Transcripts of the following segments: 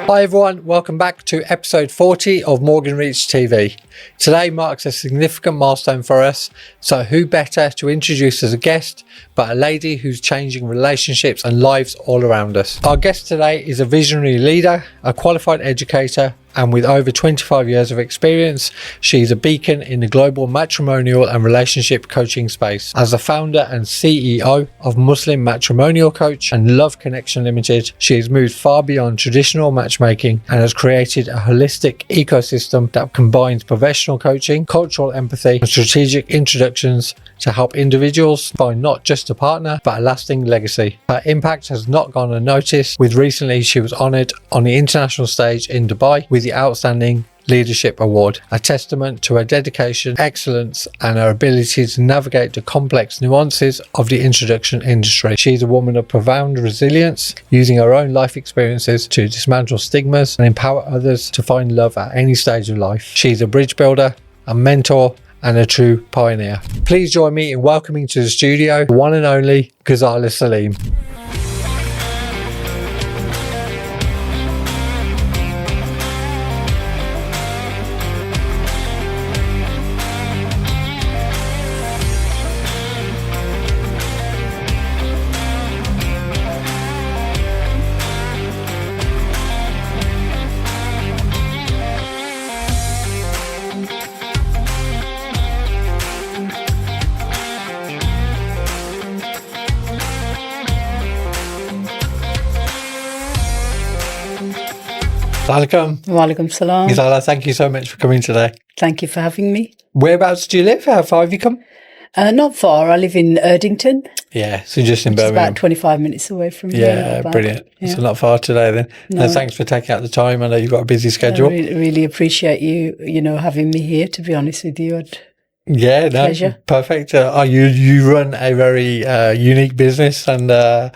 Hi everyone, welcome back to episode 40 of Morgan Reach TV. Today marks a significant milestone for us, so who better to introduce as a guest but a lady who's changing relationships and lives all around us. Our guest today is a visionary leader, a qualified educator, and with over 25 years of experience, she's a beacon in the global matrimonial and relationship coaching space. As the founder and CEO of Muslim Matrimonial Coach and Love Connection Limited, she has moved far beyond traditional matchmaking and has created a holistic ecosystem that combines professional coaching, cultural empathy, and strategic introductions to help individuals find not just a partner, but a lasting legacy. Her impact has not gone unnoticed, with recently she was honoured on the international stage in Dubai with the Outstanding Leadership Award, a testament to her dedication, excellence, and her ability to navigate the complex nuances of the introduction industry. She's a woman of profound resilience, using her own life experiences to dismantle stigmas and empower others to find love at any stage of life. She's a bridge builder, a mentor, and a true pioneer. Please join me in welcoming to the studio the one and only Gazala Saleem. Walaikum salam. Gazala, thank you so much for coming today. Thank you for having me. Whereabouts do you live? How far have you come? Not far. I live in Erdington. Yeah, so just in Which is Birmingham. about 25 minutes away from here. Yeah, brilliant. Yeah. So not far today then. No. And thanks for taking out the time. I know you've got a busy schedule. I really appreciate you, having me here, to be honest with you. Yeah, no, Pleasure. perfect. You run a very unique business and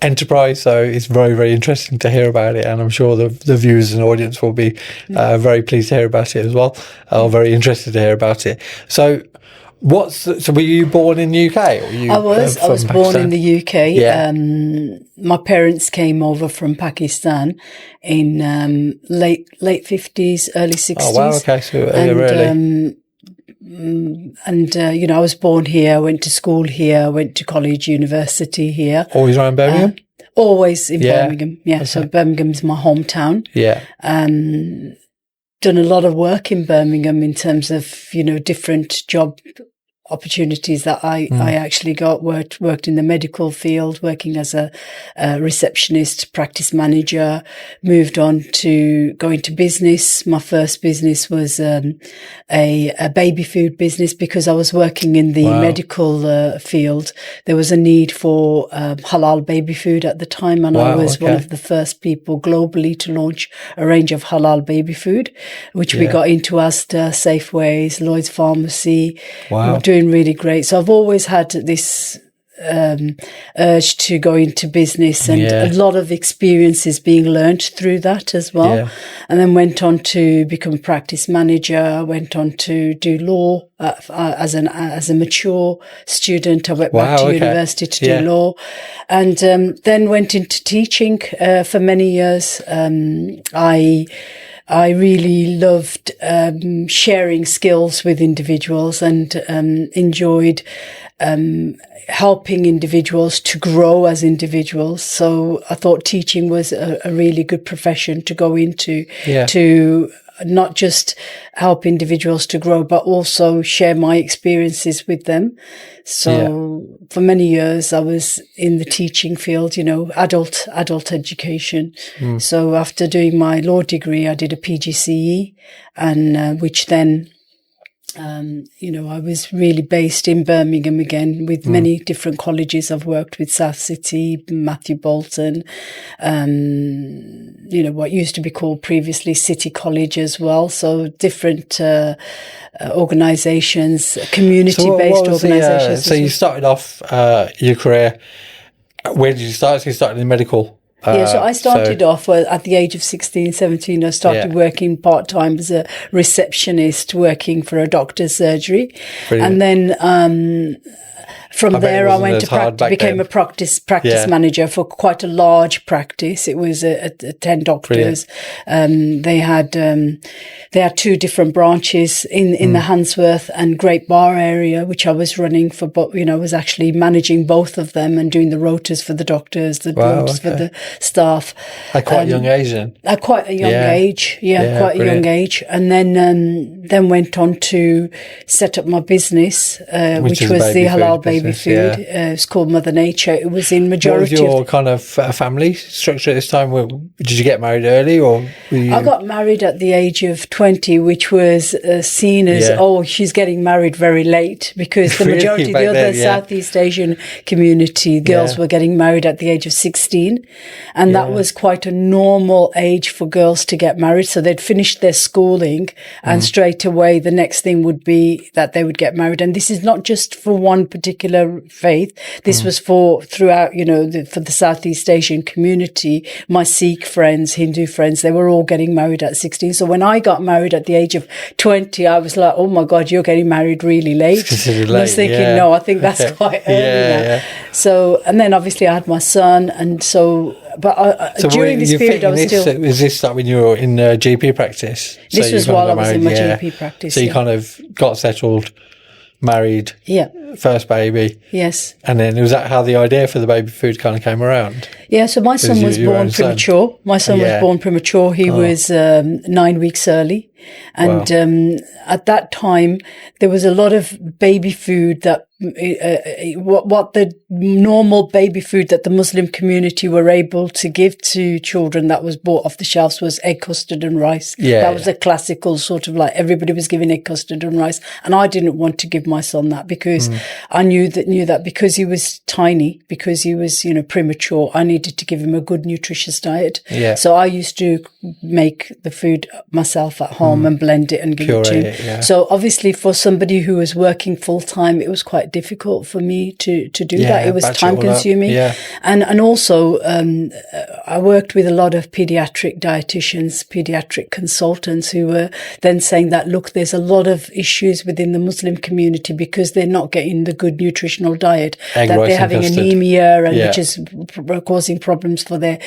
enterprise, so it's very, very interesting to hear about it, and I'm sure the viewers and audience will be very pleased to hear about it as well, or very interested to hear about it. So so were you born in the UK? Or you, I was born in the UK. Yeah. My parents came over from Pakistan in late 50s, early 60s. Oh wow, okay, so really. I was born here, went to school here, went to college, university here. Always around Birmingham? Always in Birmingham, yeah. Okay. So Birmingham's my hometown. Yeah. Done a lot of work in Birmingham in terms of, different job opportunities that I actually worked in the medical field, working as a receptionist, practice manager, moved on to go into business. My first business was a baby food business, because I was working in the medical field. There was a need for halal baby food at the time, and I was one of the first people globally to launch a range of halal baby food, which we got into Asda, Safeways, Lloyd's Pharmacy. Wow. Doing really great. So I've always had this urge to go into business, and a lot of experiences being learned through that as well. Yeah. And then went on to become a practice manager, went on to do law as a mature student. I went back to university to do law, and then went into teaching for many years. I really loved sharing skills with individuals, and enjoyed helping individuals to grow as individuals. So I thought teaching was a really good profession to go into, to not just help individuals to grow, but also share my experiences with them. So for many years, I was in the teaching field, adult education. So after doing my law degree, I did a PGCE, and which then I was really based in Birmingham again, with many different colleges. I've worked with South City, Matthew Bolton, what used to be called previously City College as well. So different organisations, community-based organisations. So you started off your career. Where did you start? So you started in medical. So I started off at the age of 16, 17. I started working part-time as a receptionist, working for a doctor's surgery. Brilliant. And then from there, I went to became a practice manager for quite a large practice. It was 10 doctors. They had 2 different branches in the Handsworth and Great Bar area, which I was running for. But I was actually managing both of them and doing the rotas for the doctors, the rotas for the staff. At quite a young age, then. At quite a young age, quite a young age, and then went on to set up my business, which was the halal baby food. It's called Mother Nature. It was in majority. What was your kind of family structure at this time? Did you get married early, or were you... I got married at the age of 20, which was seen as she's getting married very late, because the majority of the other Southeast Asian community girls were getting married at the age of 16, and that was quite a normal age for girls to get married. So they'd finished their schooling, and straight away the next thing would be that they would get married. And this is not just for one particular faith. This was throughout, for the Southeast Asian community. My Sikh friends, Hindu friends, they were all getting married at 16. So when I got married at the age of 20, I was like, oh my God, you're getting married really late. I was thinking, no, I think that's quite early now. So, and then obviously I had my son, and so... But during this period, I was still... Was this like when you were in GP practice? This was while I was in my GP practice. So you kind of got settled, married, first baby. Yes. And then was that how the idea for the baby food kind of came around? Yeah, so my son was born premature. My son was born premature. He was 9 weeks early. And at that time, there was a lot of baby food that what the normal baby food that the Muslim community were able to give to children that was bought off the shelves was egg custard and rice. That was a classical sort of, like, everybody was giving egg custard and rice, and I didn't want to give my son that, because I knew that because he was tiny, because he was premature, I needed to give him a good nutritious diet. So I used to make the food myself at home and blend it and give it to him. So obviously for somebody who was working full time, it was quite difficult for me to do that. It was time consuming. And also I worked with a lot of pediatric dietitians, pediatric consultants, who were then saying that, look, there's a lot of issues within the Muslim community because they're not getting the good nutritional diet, that they're having anemia, and which is causing problems for their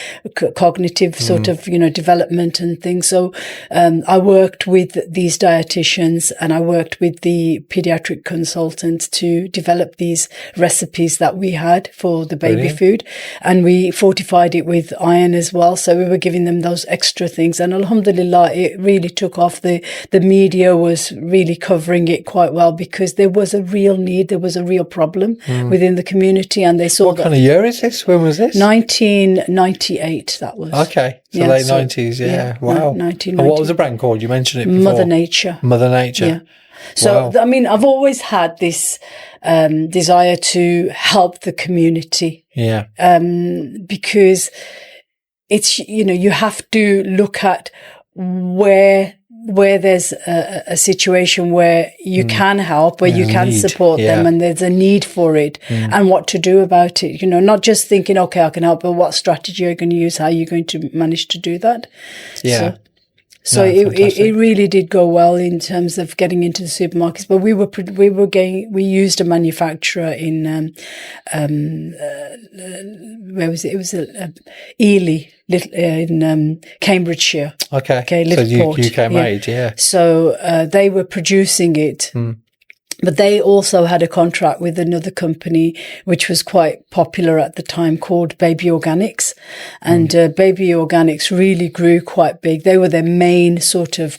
cognitive sort of, development and things. So I worked with these dietitians, and I worked with the pediatric consultants to develop these recipes that we had for the baby food, and we fortified it with iron as well. So we were giving them those extra things, and alhamdulillah, it really took off. The media was really covering it quite well, because there was a real need, there was a real problem within the community, and they saw What kind of year is this? When was this? 1998, that was. Okay, so late 90s, wow. 1990. And what was the brand called? You mentioned it before. Mother Nature. Mother Nature. Yeah. So, I mean, I've always had this desire to help the community. Yeah. Because it's, you have to look at where there's a situation where you can help, where you can support them, and there's a need for it, and what to do about it. Not just thinking, okay, I can help, but what strategy are you going to use? How are you going to manage to do that? Yeah. So it really did go well in terms of getting into the supermarkets. But we used a manufacturer in where was it? It was Ely, in Cambridgeshire. Okay, Liverpool. So UK made, So they were producing it. But they also had a contract with another company, which was quite popular at the time, called Baby Organics. And Baby Organics really grew quite big. They were their main sort of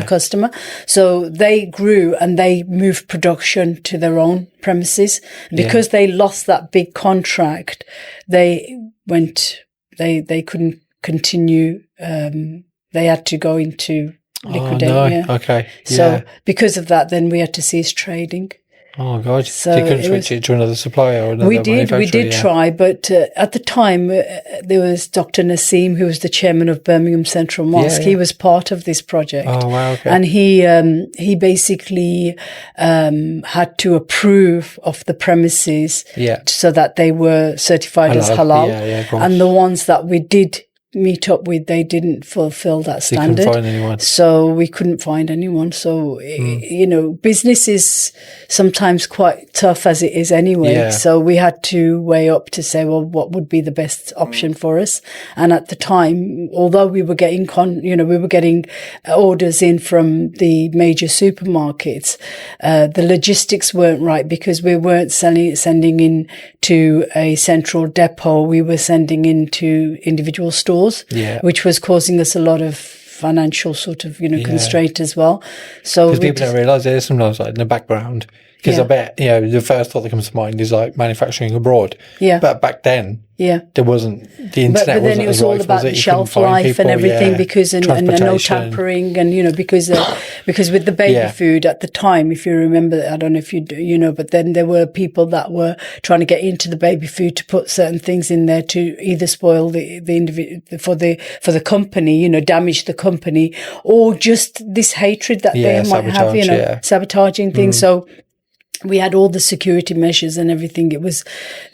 customer. So they grew, and they moved production to their own premises. Because they lost that big contract, they couldn't continue. They had to go into liquidate. Okay. So because of that, then we had to cease trading. Oh God! So you couldn't switch it to another supplier or another we did manufacturer, try, but at the time there was Dr. Naseem, who was the chairman of Birmingham Central Mosque. Yeah. He was part of this project. Oh wow! Okay. And he basically had to approve of the premises so that they were certified as halal. Yeah, and the ones that we did meet up with, they didn't fulfill that standard. You couldn't find anyone. So we couldn't find anyone. So, you know, business is sometimes quite tough as it is anyway. Yeah. So we had to weigh up to say, well, what would be the best option for us? And at the time, although we were getting orders in from the major supermarkets, the logistics weren't right because we weren't sending in to a central depot. We were sending into individual stores. Which was causing us a lot of financial sort of, constraint as well. So because people don't realise there's sometimes like in the background. Because I bet, the first thought that comes to mind is like manufacturing abroad. Yeah. But back then, there wasn't, the internet but then wasn't it was as all rife, about was it? the You shelf couldn't find life people, and everything because and no tampering and, because with the baby food at the time, if you remember, I don't know if you do, but then there were people that were trying to get into the baby food to put certain things in there to either spoil the individual for the company, damage the company, or just this hatred that they might have, sabotaging things. So we had all the security measures and everything. It was,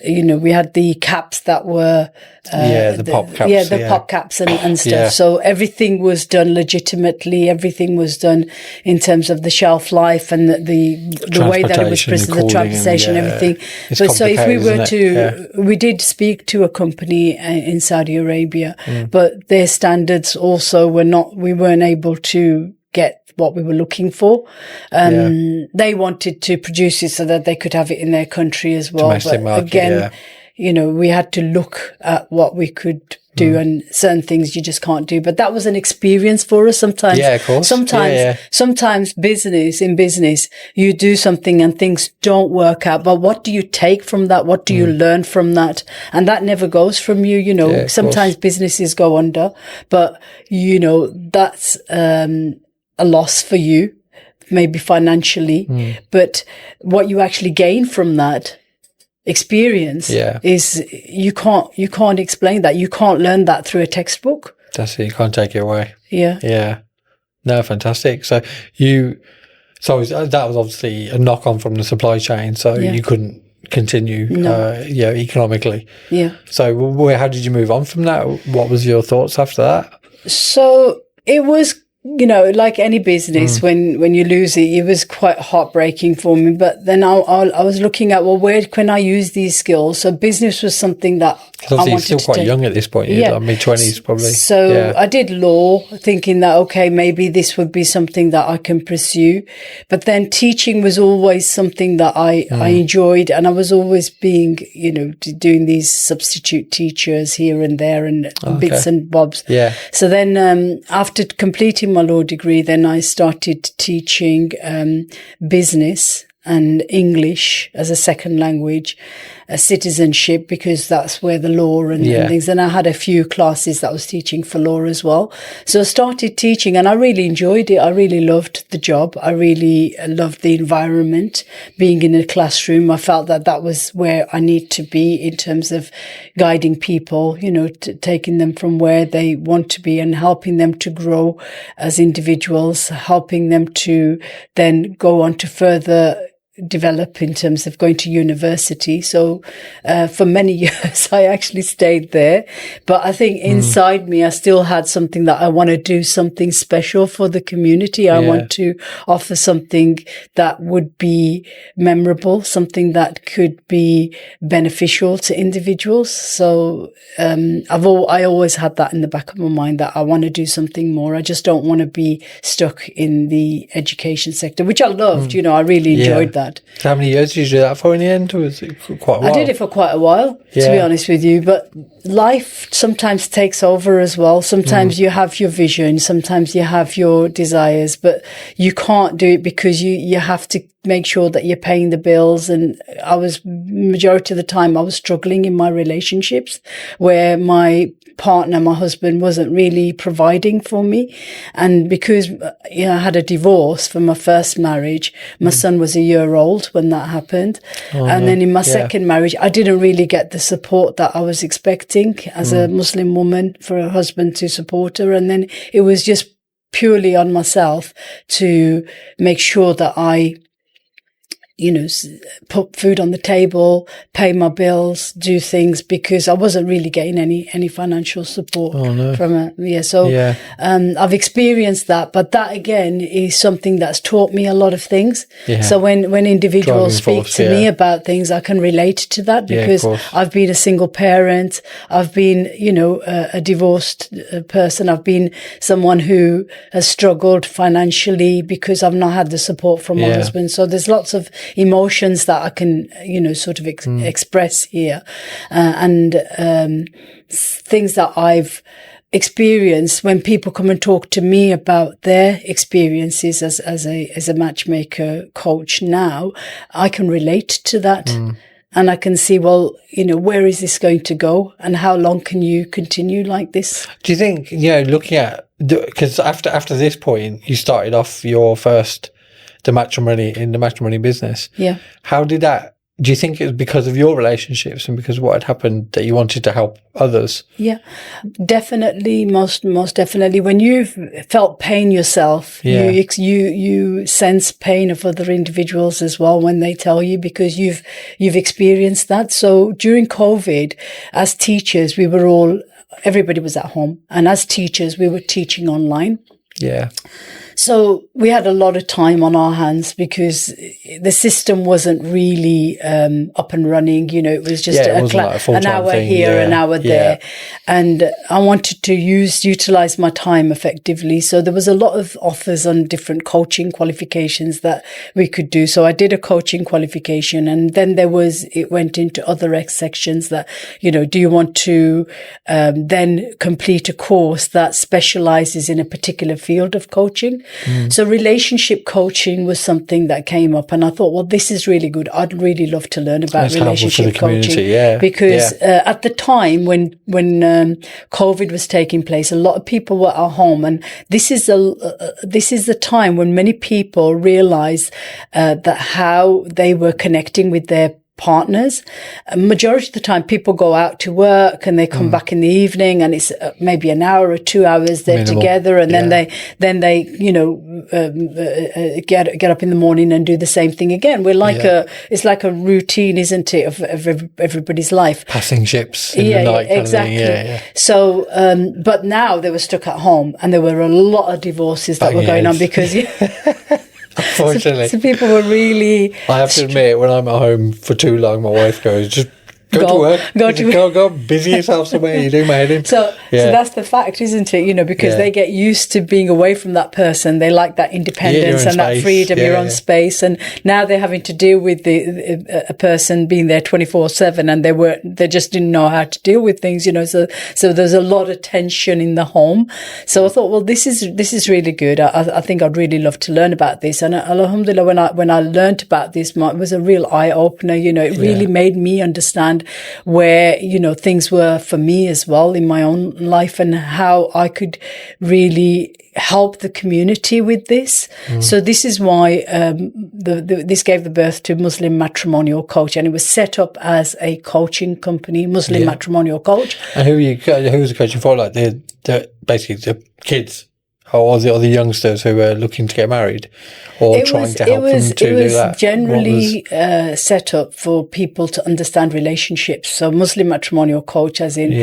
we had the caps that were, the pop caps. Yeah, the pop caps and stuff. Yeah. So everything was done legitimately. Everything was done in terms of the shelf life and the way that it was presented, the transportation, everything. But so if we were to, we did speak to a company in Saudi Arabia, but their standards also we weren't able to get what we were looking for. They wanted to produce it so that they could have it in their country as well. Domestic market, again, we had to look at what we could do and certain things you just can't do. But that was an experience for us sometimes. Yeah, of course. Sometimes in business, you do something and things don't work out. But what do you take from that? What do you learn from that? And that never goes from you, sometimes businesses go under, but that's, a loss for you, maybe financially, but what you actually gain from that experience is you can't explain that. You can't learn that through a textbook. That's it. You can't take it away. Yeah. No, fantastic. So that was obviously a knock on from the supply chain. So you couldn't continue, economically. Yeah. So how did you move on from that? What was your thoughts after that? So it was, like any business, when you lose it, it was quite heartbreaking for me. But then I was looking at, where can I use these skills? So business was something that I wanted to you're still quite young at this point. You're like mid-20s probably. So I did law thinking that, okay, maybe this would be something that I can pursue. But then teaching was always something that I enjoyed. And I was always being, doing these substitute teachers here and there and bits and bobs. Yeah. So then after completing my law degree, then I started teaching business and English as a second language, citizenship, because that's where the law and things. And I had a few classes that I was teaching for law as well. So I started teaching and I really enjoyed it. I really loved the job. I really loved the environment, being in a classroom. I felt that was where I need to be in terms of guiding people, taking them from where they want to be and helping them to grow as individuals, helping them to then go on to further develop in terms of going to university. So for many years I actually stayed there, but I think inside me I still had something that I want to do something special for the community. I want to offer something that would be memorable, something that could be beneficial to individuals. So I always had that in the back of my mind, that I want to do something more. I just don't want to be stuck in the education sector, which I loved. I really enjoyed that. So how many years did you do that for in the end? Or was it quite a while? I did it for quite a while, to be honest with you. But life sometimes takes over as well. Sometimes you have your vision. Sometimes you have your desires. But you can't do it because you have to make sure that you're paying the bills. And majority of the time, I was struggling in my relationships where my partner, my husband, wasn't really providing for me. And because I had a divorce from my first marriage, my son was a year old when that happened. And then in my second marriage, I didn't really get the support that I was expecting as a Muslim woman for a husband to support her. And then it was just purely on myself to make sure that I put food on the table, pay my bills, do things, because I wasn't really getting any financial support from it. So I've experienced that, but that again is something that's taught me a lot of things. Yeah. So when individuals speak to me about things, I can relate to that because I've been a single parent. I've been, a divorced person. I've been someone who has struggled financially because I've not had the support from my husband. So there's lots of emotions that I can, sort of express here, and things that I've experienced when people come and talk to me about their experiences as a matchmaker coach. Now I can relate to that. And I can see, well, where is this going to go, and how long can you continue like this? Do you think, looking at, because after this point, you started off your first the matrimony business. Yeah. How did that? Do you think it was because of your relationships and because of what had happened that you wanted to help others? Yeah, definitely, most definitely. When you've felt pain yourself, you sense pain of other individuals as well when they tell you, because you've experienced that. So during COVID, as teachers, everybody was at home, and as teachers, we were teaching online. Yeah. So we had a lot of time on our hands because the system wasn't really up and running. It was just an hour here, an hour there. And I wanted to utilize my time effectively. So there was a lot of offers on different coaching qualifications that we could do. So I did a coaching qualification, and then it went into other sections that, do you want to then complete a course that specializes in a particular field of coaching? So relationship coaching was something that came up, and I thought, well, this is really good. I'd really love to learn about relationship coaching because at the time when COVID was taking place, a lot of people were at home, and this is the time when many people realized that how they were connecting with their partners. Majority of the time people go out to work and they come back in the evening, and it's maybe an hour or 2 hours they're together, and then they get up in the morning and do the same thing again. We're like it's like a routine, isn't it, of everybody's life, passing ships in the night, exactly. So but now they were stuck at home, and there were a lot of divorces that were going on because unfortunately. So people were really... I have to admit, when I'm at home for too long, my wife goes, just go to work. Go, busy yourself somewhere. You do my head in. So that's the fact, isn't it? Because they get used to being away from that person. They like that independence and that freedom, your own space. And now they're having to deal with a person being there 24/7, and they just didn't know how to deal with things, So there's a lot of tension in the home. So I thought, well, this is really good. I think I'd really love to learn about this. And alhamdulillah, when I learned about this, it was a real eye opener. It really made me understand where, things were for me as well in my own life, and how I could really help the community with this. So this is why this gave the birth to Muslim Matrimonial Coach, and it was set up as a coaching company, Muslim Matrimonial Coach. And who was the coaching for? Like basically the kids? Or the youngsters who were looking to get married, or trying to help them to do that? It was generally set up for people to understand relationships. So Muslim Matrimonial Coach, as in,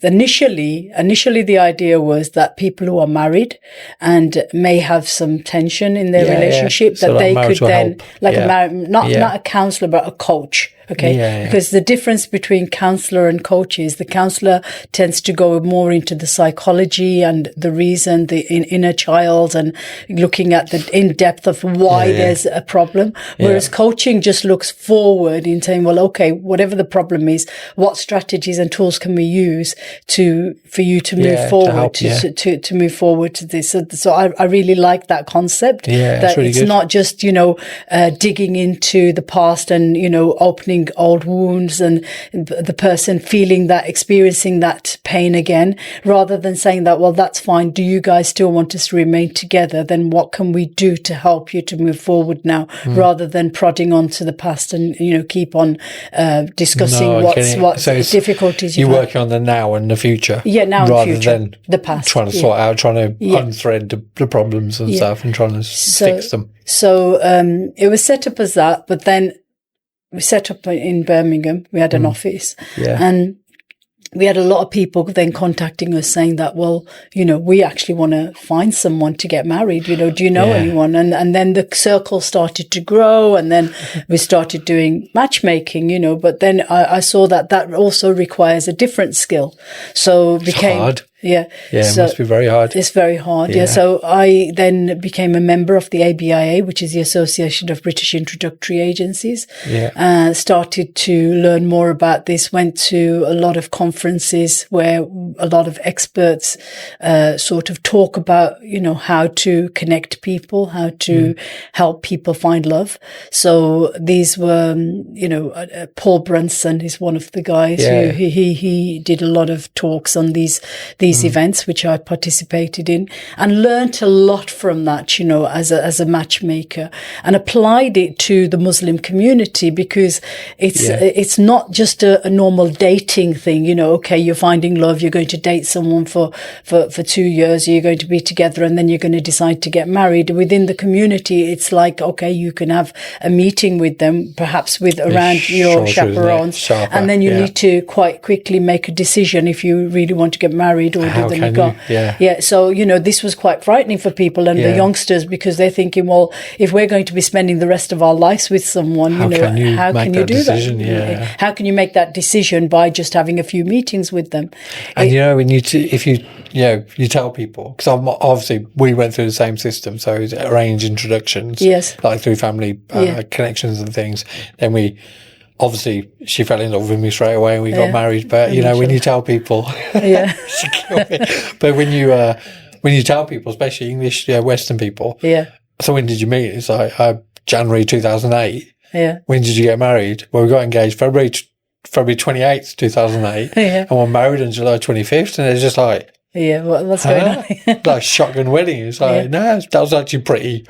initially the idea was that people who are married and may have some tension in their relationship, that they could then, help. Not a counselor, but a coach Okay. Because the difference between counselor and coach is the counselor tends to go more into the psychology and the reason, the inner child, and looking at the in depth of why there's a problem. Whereas coaching just looks forward in saying, well, okay, whatever the problem is, what strategies and tools can we use for you to move forward, to move forward to this. So I really like that concept. That really it's good. Not just, digging into the past and, opening old wounds and the person feeling that, experiencing that pain again, rather than saying that, well, that's fine. Do you guys still want us to remain together? Then what can we do to help you to move forward now, rather than prodding onto the past and, keep on discussing what so difficulties you're working on the now and the future. Yeah, now rather and future. Than the past. Trying to sort out, trying to unthread the problems and stuff and trying to fix them. So it was set up as that, but then we set up in Birmingham. We had an office, and we had a lot of people then contacting us saying that, well, we actually want to find someone to get married. Do you know anyone? And then the circle started to grow, and then we started doing matchmaking, but then I saw that also requires a different skill. So it became hard. Yeah. Yeah, so it must be very hard. It's very hard. Yeah. So I then became a member of the ABIA, which is the Association of British Introductory Agencies. Yeah. Started to learn more about this, went to a lot of conferences where a lot of experts sort of talk about, how to connect people, how to help people find love. So these were, Paul Brunson is one of the guys who he did a lot of talks on these events, which I participated in, and learned a lot from that, as a matchmaker, and applied it to the Muslim community, because it's not just a normal dating thing. Okay, you're finding love, you're going to date someone for 2 years, you're going to be together, and then you're going to decide to get married. Within the community, it's like, okay, you can have a meeting with them, perhaps with around your chaperones, and then you need to quite quickly make a decision if you really want to get married or do the nikah. So this was quite frightening for people and the youngsters, because they're thinking, well, if we're going to be spending the rest of our lives with someone, how can you do that? How can you make that decision by just having a few meetings with them? And if you tell people, because obviously we went through the same system, so it's arranged introductions, like through family connections and things. Then obviously, she fell in love with me straight away and we got married. But, when you tell people, but when you tell people, especially English, Western people, so when did you meet? It's like January 2008. Yeah. When did you get married? Well, we got engaged February 28th, 2008. And we're married on July 25th. And it's just like, what's going on? Like shotgun wedding. It's like, no, that was actually pretty...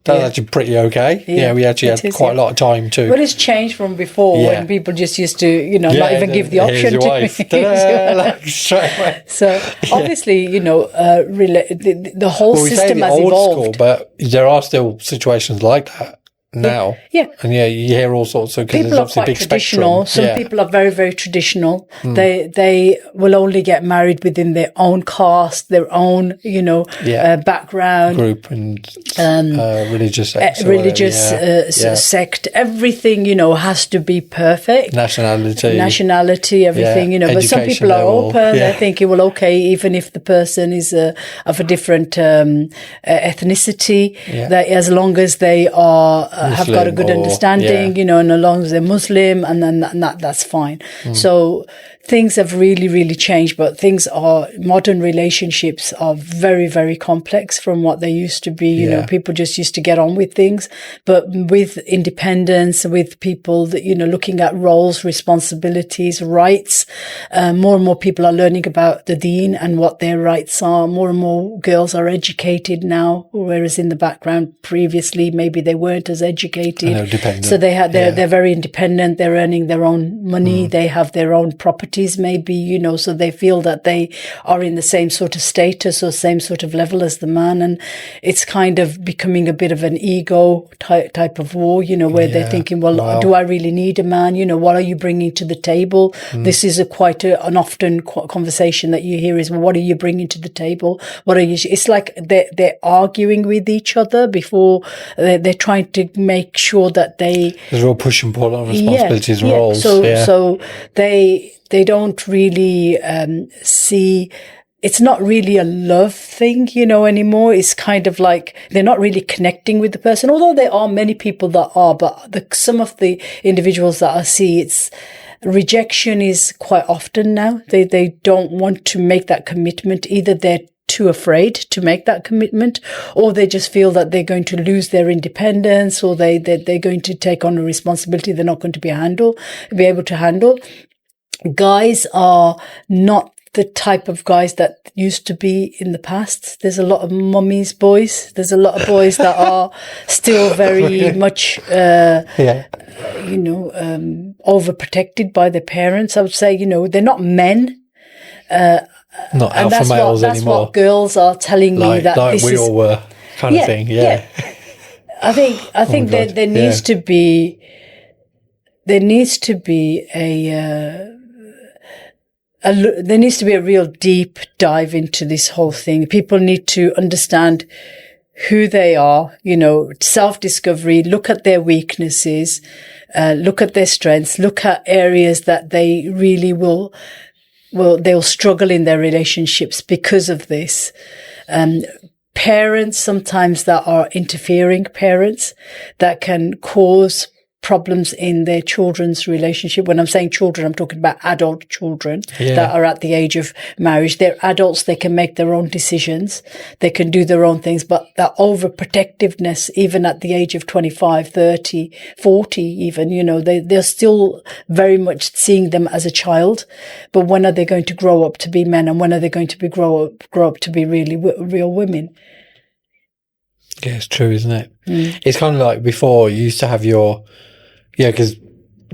That's actually pretty okay. Yeah, we actually had quite a lot of time too. But it's changed from before when people just used to, not even give the option to wife. Straight away. So obviously, the whole system has old evolved. School, but there are still situations like that now. And you hear all sorts of, because people there's are obviously quite big traditional. spectrum. Some people are very, very traditional. They will only get married within their own caste, their own, background, group and religious sect, sect. Everything, has to be perfect. Nationality, everything, But some people are open. They're thinking, well, okay, even if the person is of a different ethnicity, that as long as they are have got a good understanding, and as long as they're Muslim, and then that's fine. So things have really, really changed, but modern relationships are very, very complex from what they used to be. People just used to get on with things, but with independence, with people that, looking at roles, responsibilities, rights, more and more people are learning about the deen and what their rights are. More and more girls are educated now, whereas in the background previously, maybe they weren't as educated. And they're dependent. So they're very independent. They're earning their own money. They have their own property. parties, maybe, you know, so they feel that they are in the same sort of status or same sort of level as the man. And it's kind of becoming a bit of an ego type of war, you know, where they're thinking, well, do I really need a man? You know, what are you bringing to the table? This is an often conversation that you hear is, well, what are you bringing to the table? What are you? It's like they're arguing with each other before they're trying to make sure that there's a real push and pull on responsibilities and roles. So they don't really see. It's not really a love thing, you know, anymore. It's kind of like they're not really connecting with the person, although there are many people that are, but some of the individuals that I see, it's rejection is quite often now. They don't want to make that commitment. Either they're too afraid to make that commitment, or they just feel that they're going to lose their independence, or they're going to take on a responsibility they're not going to be able to handle. Guys are not the type of guys that used to be in the past. There's a lot of mummy's boys. There's a lot of boys that are still very much, you know, overprotected by their parents. I would say, you know, they're not men. Not alpha males anymore. That's what girls are telling me, that like this we all were, kind of thing. Yeah. I think there needs to be there needs to be a real deep dive into this whole thing. People need to understand who they are, you know, self-discovery, look at their weaknesses, look at their strengths, look at areas that they really they'll struggle in their relationships because of this. Parents sometimes that are interfering parents that can cause problems in their children's relationship. When I'm saying children, I'm talking about adult children that are at the age of marriage. They're adults. They can make their own decisions. They can do their own things, but that overprotectiveness, even at the age of 25, 30, 40 even, you know, they're still very much seeing them as a child. But when are they going to grow up to be men, and when are they going to grow up to be really real women? Yeah, it's true, isn't it? It's kind of like before you used to have because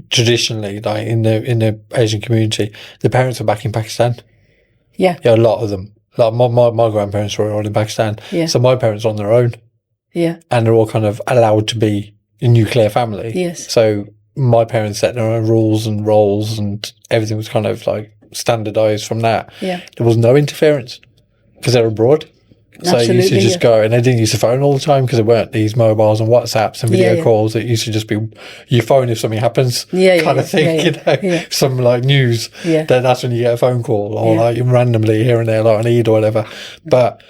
traditionally, like in the Asian community, the parents were back in Pakistan. Yeah, a lot of them. Like my grandparents were all in Pakistan. Yeah. So my parents are on their own. Yeah. And they're all kind of allowed to be a nuclear family. Yes. So my parents set their own rules and roles, and everything was kind of like standardized from that. Yeah. There was no interference because they're abroad. So you used to just go, and they didn't use the phone all the time because there weren't these mobiles and WhatsApps and video calls. It used to just be your phone if something happens kind of thing, you know, some like news. Yeah. That's when you get a phone call, or like randomly here and there, like an Eid or whatever. But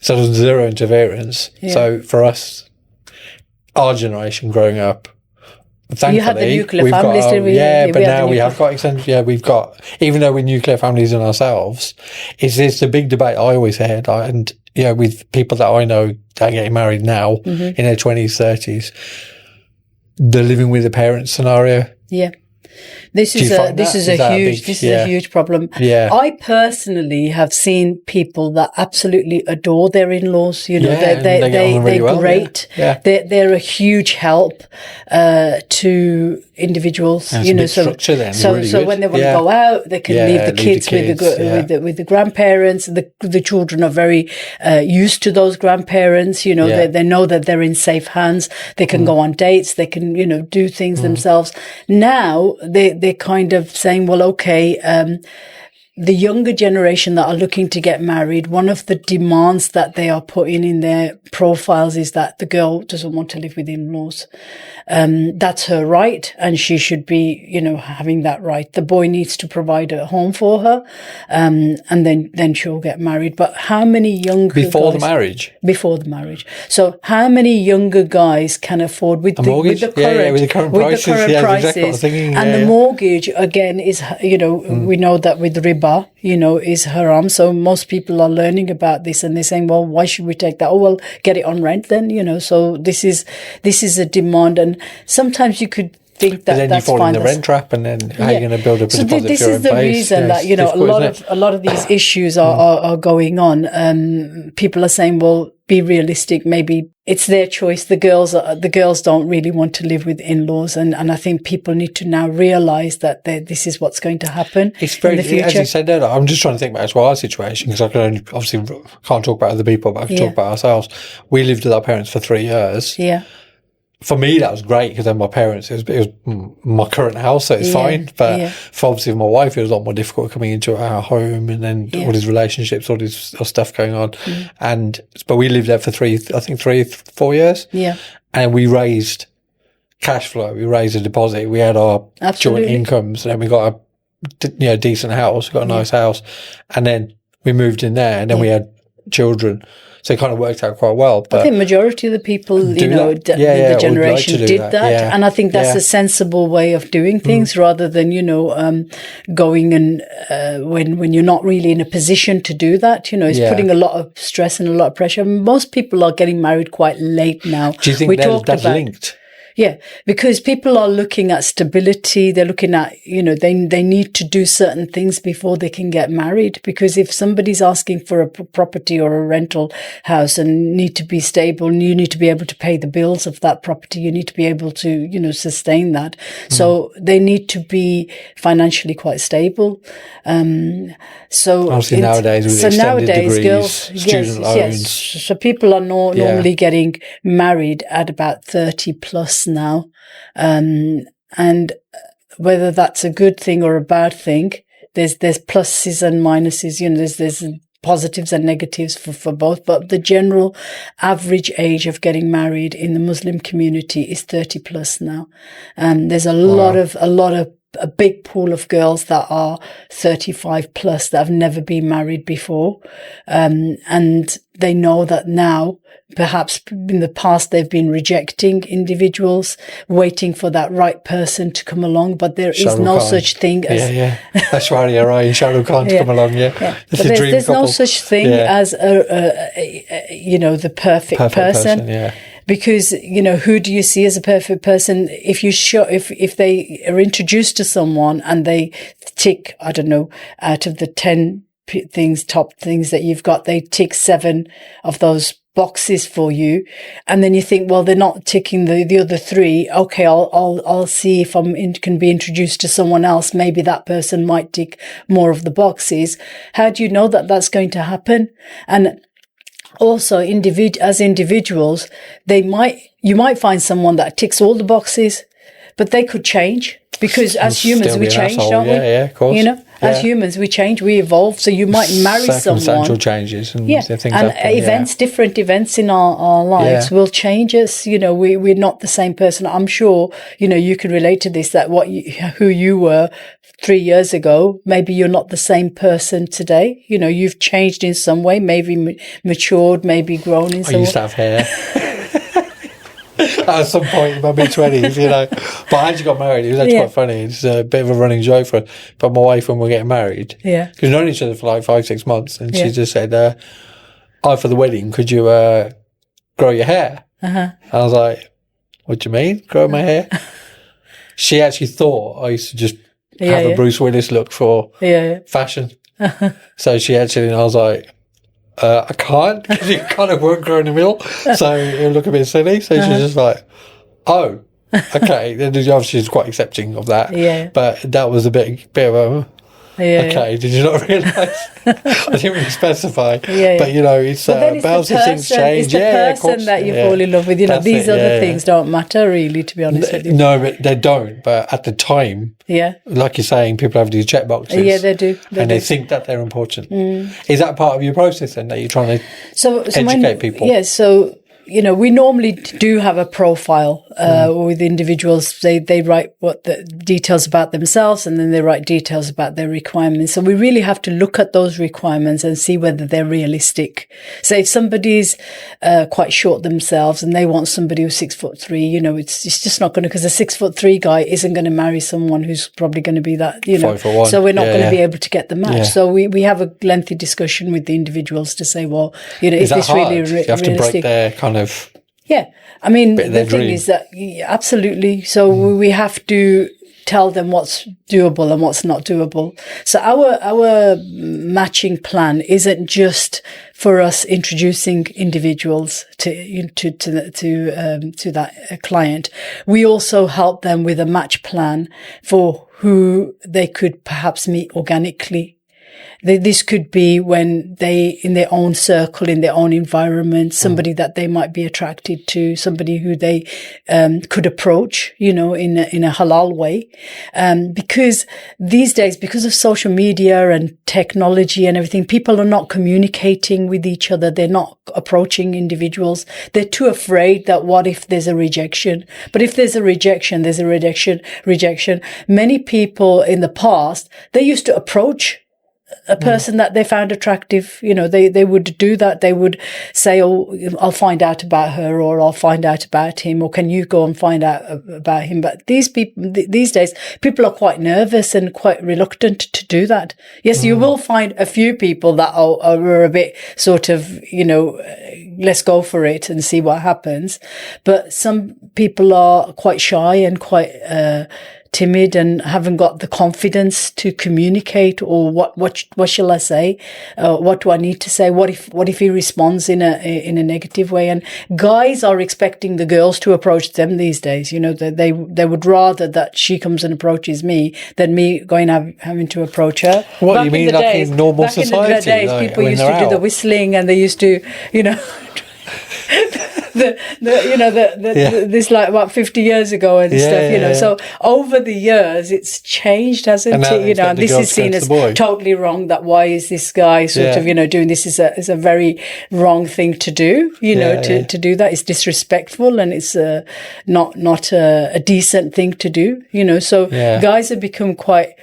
so there was zero interference. Yeah. So for us, our generation growing up, thankfully, you had the nuclear families, but now we have got extended. Yeah, we've got, even though we're nuclear families in ourselves, it's the big debate I always had, and with people that I know that are getting married now in their 20s, 30s, the living with the parents scenario. Yeah. This is a huge problem. Yeah. I personally have seen people that absolutely adore their in-laws. You know, they're great. Yeah. They're a huge help to individuals. And you know, so when they want to go out, they can leave the kids with the grandparents. The children are very used to those grandparents. You know, they know that they're in safe hands. They can go on dates. They can do things themselves. Now they're kind of saying, well, okay, the younger generation that are looking to get married, one of the demands that they are putting in their profiles is that the girl doesn't want to live with in-laws. That's her right, and she should be, having that right. The boy needs to provide a home for her, and then she'll get married. But how many younger before the marriage? Before the marriage. So how many younger guys can afford with the current prices? Exactly what I'm thinking, and the mortgage again is, we know that with riba, is haram. So most people are learning about this, and they're saying, well, why should we take that? Oh, well, get it on rent then, So this is a demand. And sometimes you could think But then that's you fall fine. in the rent trap, and then how are you going to build up a So deposit this for your is own the place? reason that it's a lot of these issues are going on. People are saying, well, be realistic. Maybe it's their choice. The girls don't really want to live with in-laws, and I think people need to now realise that this is what's going to happen in the future. As you said there, I'm just trying to think back to our situation, because I can only, obviously can't talk about other people, but I can talk about ourselves. We lived with our parents for 3 years. Yeah. For me, that was great, because then my parents, it was my current house, so it's fine. But for obviously my wife, it was a lot more difficult coming into our home, and then all these relationships, all this stuff going on. But we lived there for 4 years. Yeah. And we raised cash flow, we raised a deposit, we had our joint incomes, and then we got a decent house, we got a nice house, and then we moved in there, and then we had children. So it kind of worked out quite well. But I think majority of the people, the generation did that. And I think that's a sensible way of doing things, rather than, going and when you're not really in a position to do that. It's putting a lot of stress and a lot of pressure. Most people are getting married quite late now. Do you think that's linked? Yeah, because people are looking at stability. They're looking at, they need to do certain things before they can get married. Because if somebody's asking for a property or a rental house and need to be stable, and you need to be able to pay the bills of that property, you need to be able to, sustain that. So they need to be financially quite stable. So obviously nowadays with extended degrees, girls, student loans. So people are normally getting married at about 30 plus now, and whether that's a good thing or a bad thing, there's pluses and minuses. There's positives and negatives for both. But the general average age of getting married in the Muslim community is 30 plus now. There's a big pool of girls that are 35 plus that have never been married before, and they know that now. Perhaps in the past they've been rejecting individuals, waiting for that right person to come along, but there is no such thing as that's Shwaria Rai and Shah Rukh Khan to come along. There's no such thing as the perfect person. Because, who do you see as a perfect person? If they are introduced to someone and they tick, I don't know, out of the 10 top things that you've got, they tick 7 of those boxes for you, and then you think, well, they're not ticking the other 3. Okay, I'll see if can be introduced to someone else. Maybe that person might tick more of the boxes. How do you know that that's going to happen? And also, as individuals, you might find someone that ticks all the boxes, but they could change, because as humans we change, don't we? Yeah, of course. As humans we change, we evolve. So you might marry someone. Circumstantial changes and things and happen, different events in our lives will change us. We're not the same person. I'm sure you can relate to this. That who you were 3 years ago, maybe you're not the same person today. You've changed in some way, maybe matured, maybe grown in some way. I used to have hair. At some point in my mid-20s, But I actually got married. It was actually quite funny. It's a bit of a running joke for us. But my wife, when we were getting married, because we've known each other for like 5-6 months, and she just said, for the wedding, could you grow your hair? I was like, what do you mean, grow my hair? She actually thought I used to just have a Bruce Willis look for fashion. So she actually, and I was like, I can't, because you kind of won't grow in the middle, so it'll look a bit silly. So she's just like, oh, okay. Then obviously she's quite accepting of that. But that was a bit of a okay. Did you not realise? I didn't really specify. But it's about things change. It's the person that you fall in love with. These other things don't matter really, to be honest with you. No, but they don't. But at the time, like you're saying, people have these check boxes. Yeah, they do. They think that they're important. Is that part of your process then, that you're trying to educate people? Yeah, so we normally do have a profile with individuals. They write what the details about themselves, and then they write details about their requirements. So we really have to look at those requirements and see whether they're realistic. So if somebody's quite short themselves and they want somebody who's 6'3", it's just not going to, because a 6'3" guy isn't going to marry someone who's probably going to be that, 5'1". So we're not going to be able to get the match. So we have a lengthy discussion with the individuals to say, well, is this hard? really You have realistic? to break their kind of Yeah. I mean, Bit of the their thing dream. is that, yeah, absolutely. So we have to tell them what's doable and what's not doable. So our matching plan isn't just for us introducing individuals to that client. We also help them with a match plan for who they could perhaps meet organically. This could be when they, in their own circle, in their own environment, somebody that they might be attracted to, somebody who they could approach, in a halal way. Because these days, because of social media and technology and everything, people are not communicating with each other. They're not approaching individuals. They're too afraid that what if there's a rejection? But if there's a rejection, there's a rejection. Many people in the past, they used to approach a person that they found attractive. They would do that. They would say, "Oh, I'll find out about her," or "I'll find out about him," or "Can you go and find out about him?" But these days, people are quite nervous and quite reluctant to do that. Yes, you will find a few people that are a bit sort of, let's go for it and see what happens. But some people are quite shy and quite, timid and haven't got the confidence to communicate, or what shall I say? What do I need to say? What if he responds in a negative way? And guys are expecting the girls to approach them these days. They would rather that she comes and approaches me than me going having to approach her. What do you mean, like in normal society? Back in the days, like, people used to do the whistling, and they used to, this like about 50 years ago and stuff, So over the years, it's changed, hasn't it? And this is seen as totally wrong. That why is this guy sort of, doing this is a very wrong thing to do, to do that. It's disrespectful, and it's not a decent thing to do, So guys have become quite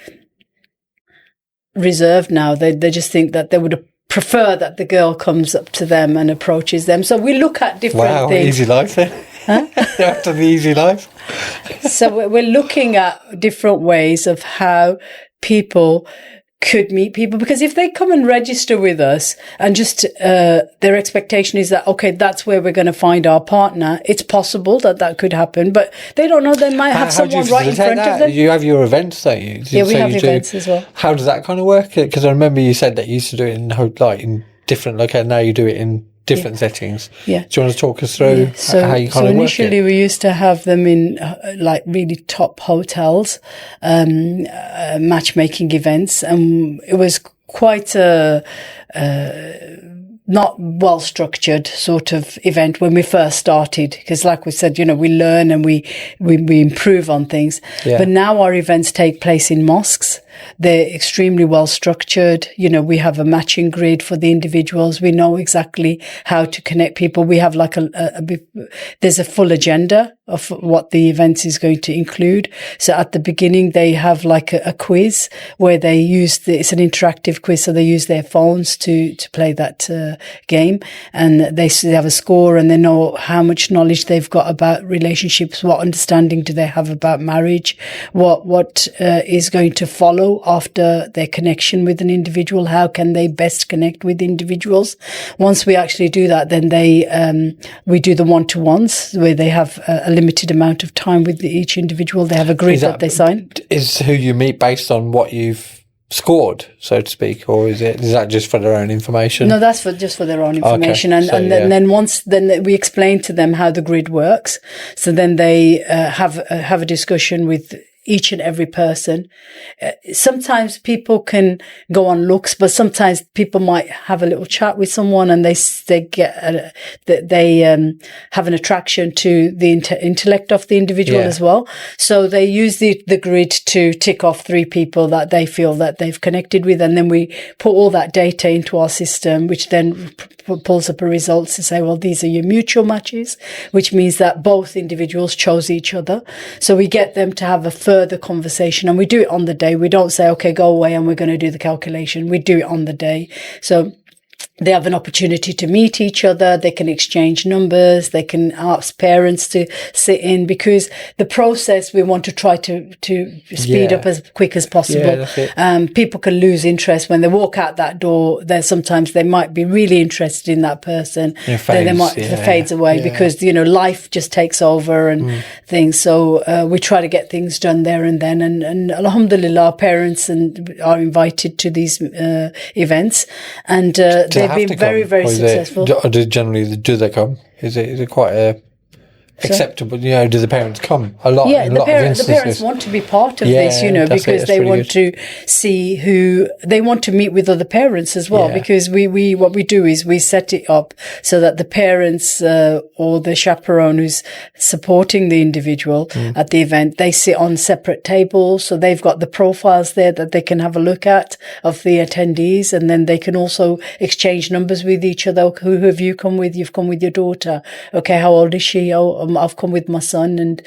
reserved now. They just think that they would prefer that the girl comes up to them and approaches them. So we look at different things. Easy life then. Huh? After the easy life. So we're looking at different ways of how people could meet people, because if they come and register with us and just their expectation is that, okay, that's where we're going to find our partner, it's possible that could happen, but they don't know. They might have someone right in front of them. You have your events, don't you? Yeah, we have events as well. How does that kind of work? Because I remember you said that you used to do it in different locations. Now you do it in different settings. Yeah. Do you want to talk us through how you kind of work it? So initially we used to have them in like really top hotels, matchmaking events, and it was quite a not well structured sort of event when we first started, because like we said, we learn and we improve on things. Yeah. But now our events take place in mosques. They're extremely well structured. We have a matching grid for the individuals. We know exactly how to connect people. We have like there's a full agenda of what the event is going to include. So at the beginning, they have like a quiz where they use it's an interactive quiz. So they use their phones to play that game, and they have a score, and they know how much knowledge they've got about relationships. What understanding do they have about marriage? What is going to follow after their connection with an individual? How can they best connect with individuals? Once we actually do that, then we do the one-to-ones where they have a limited amount of time with each individual. They have a grid that they sign. Is who you meet based on what you've scored, so to speak, or is that just for their own information? No, that's just for their own information. Okay. And then we explain to them how the grid works. So then they have a discussion with each and every person. Sometimes people can go on looks, but sometimes people might have a little chat with someone, and they have an attraction to the intellect of the individual as well. So they use the grid to tick off 3 people that they feel that they've connected with, and then we put all that data into our system, which then pulls up a result to say, well, these are your mutual matches, which means that both individuals chose each other. So we get them to have a further conversation, and we do it on the day. We don't say, okay, go away and we're going to do the calculation. We do it on the day. So they have an opportunity to meet each other. They can exchange numbers. They can ask parents to sit in, because the process we want to try to speed up as quick as possible. People can lose interest when they walk out that door. Sometimes they might be really interested in that person. It fades away because, life just takes over and things. So we try to get things done there and then. And alhamdulillah, parents are invited to these events, and they've been very, very successful. Do they come? Is it quite acceptable? Do the parents come a lot? Yeah, the parents want to be part of this, because they want to see they want to meet with other parents as well. Because what we do is we set it up so that the parents or the chaperone who's supporting the individual at the event, they sit on separate tables, so they've got the profiles there that they can have a look at of the attendees, and then they can also exchange numbers with each other. Who have you come with? You've come with your daughter. Okay, how old is she? I've come with my son, and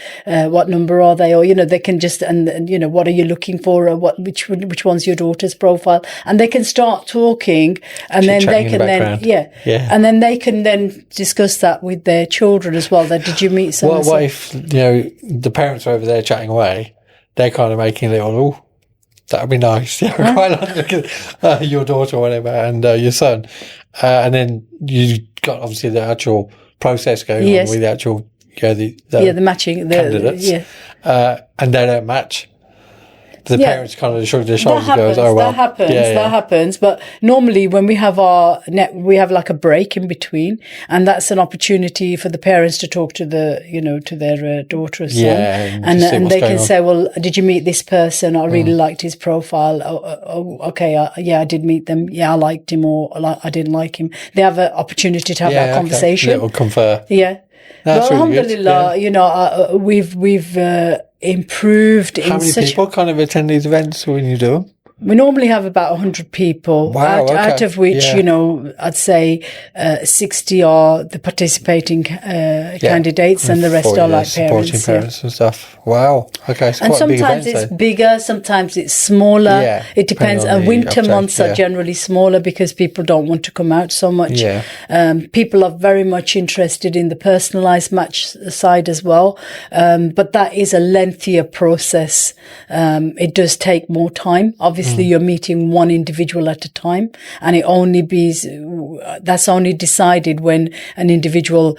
what number are they? Or they can just and what are you looking for? Or which one's your daughter's profile? And they can start talking, and then they can and then they can then discuss that with their children as well. That did you meet someone? What if the parents are over there chatting away? They're kind of making a little, that would be nice. Quite like looking at your daughter or whatever, and your son, and then you got obviously the actual process going on with the actual. The matching candidates, and they don't match. The parents kind of shrug their shoulders and goes, "Oh well, that happens." But normally, when we have we have like a break in between, and that's an opportunity for the parents to talk to to their daughter or son, and they can say, "Well, did you meet this person? I really liked his profile. Okay, I did meet them. Yeah, I liked him, or I didn't like him." They have an opportunity to have that conversation. Little confer. Yeah. That's really alhamdulillah, good. We've improved. How many people kind of attend these events when you do them? We normally have about 100 people, out of which, I'd say 60 are the participating candidates, and the rest are like supporting parents and stuff. Wow. Okay. So and sometimes it's bigger, sometimes it's smaller. Yeah, it depends. And winter months are generally smaller because people don't want to come out so much. Yeah. People are very much interested in the personalised match side as well. But that is a lengthier process. It does take more time. Obviously, you're meeting one individual at a time, and that's only decided when an individual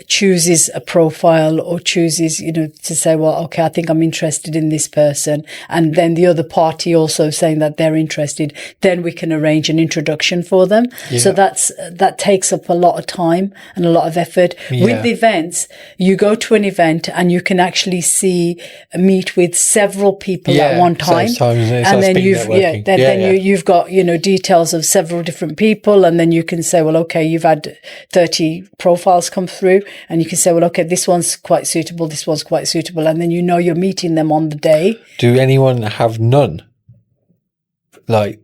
chooses a profile or chooses, to say, well, okay, I think I'm interested in this person, and then the other party also saying that they're interested. Then we can arrange an introduction for them. Yeah. So that takes up a lot of time and a lot of effort. Yeah. With the events, you go to an event and you can actually meet with several people at one time. And then you've got details of several different people, and then you can say, well, okay, you've had 30 profiles come through, and you can say, well, okay, this one's quite suitable, this one's quite suitable, and then you're meeting them on the day. Do anyone have none? Like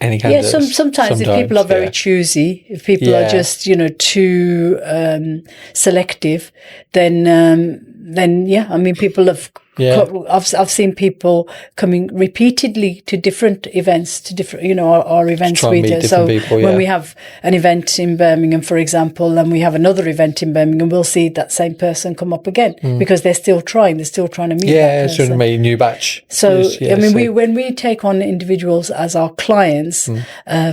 any candidates? Yeah, sometimes if people are very choosy, if people are just too selective, then I mean, people have. Yeah. I've seen people coming repeatedly to different events, to different, our events. When we have an event in Birmingham, for example, and we have another event in Birmingham, we'll see that same person come up again because they're still trying to meet that person. Yeah, it's sort of a new batch. So, when we take on individuals as our clients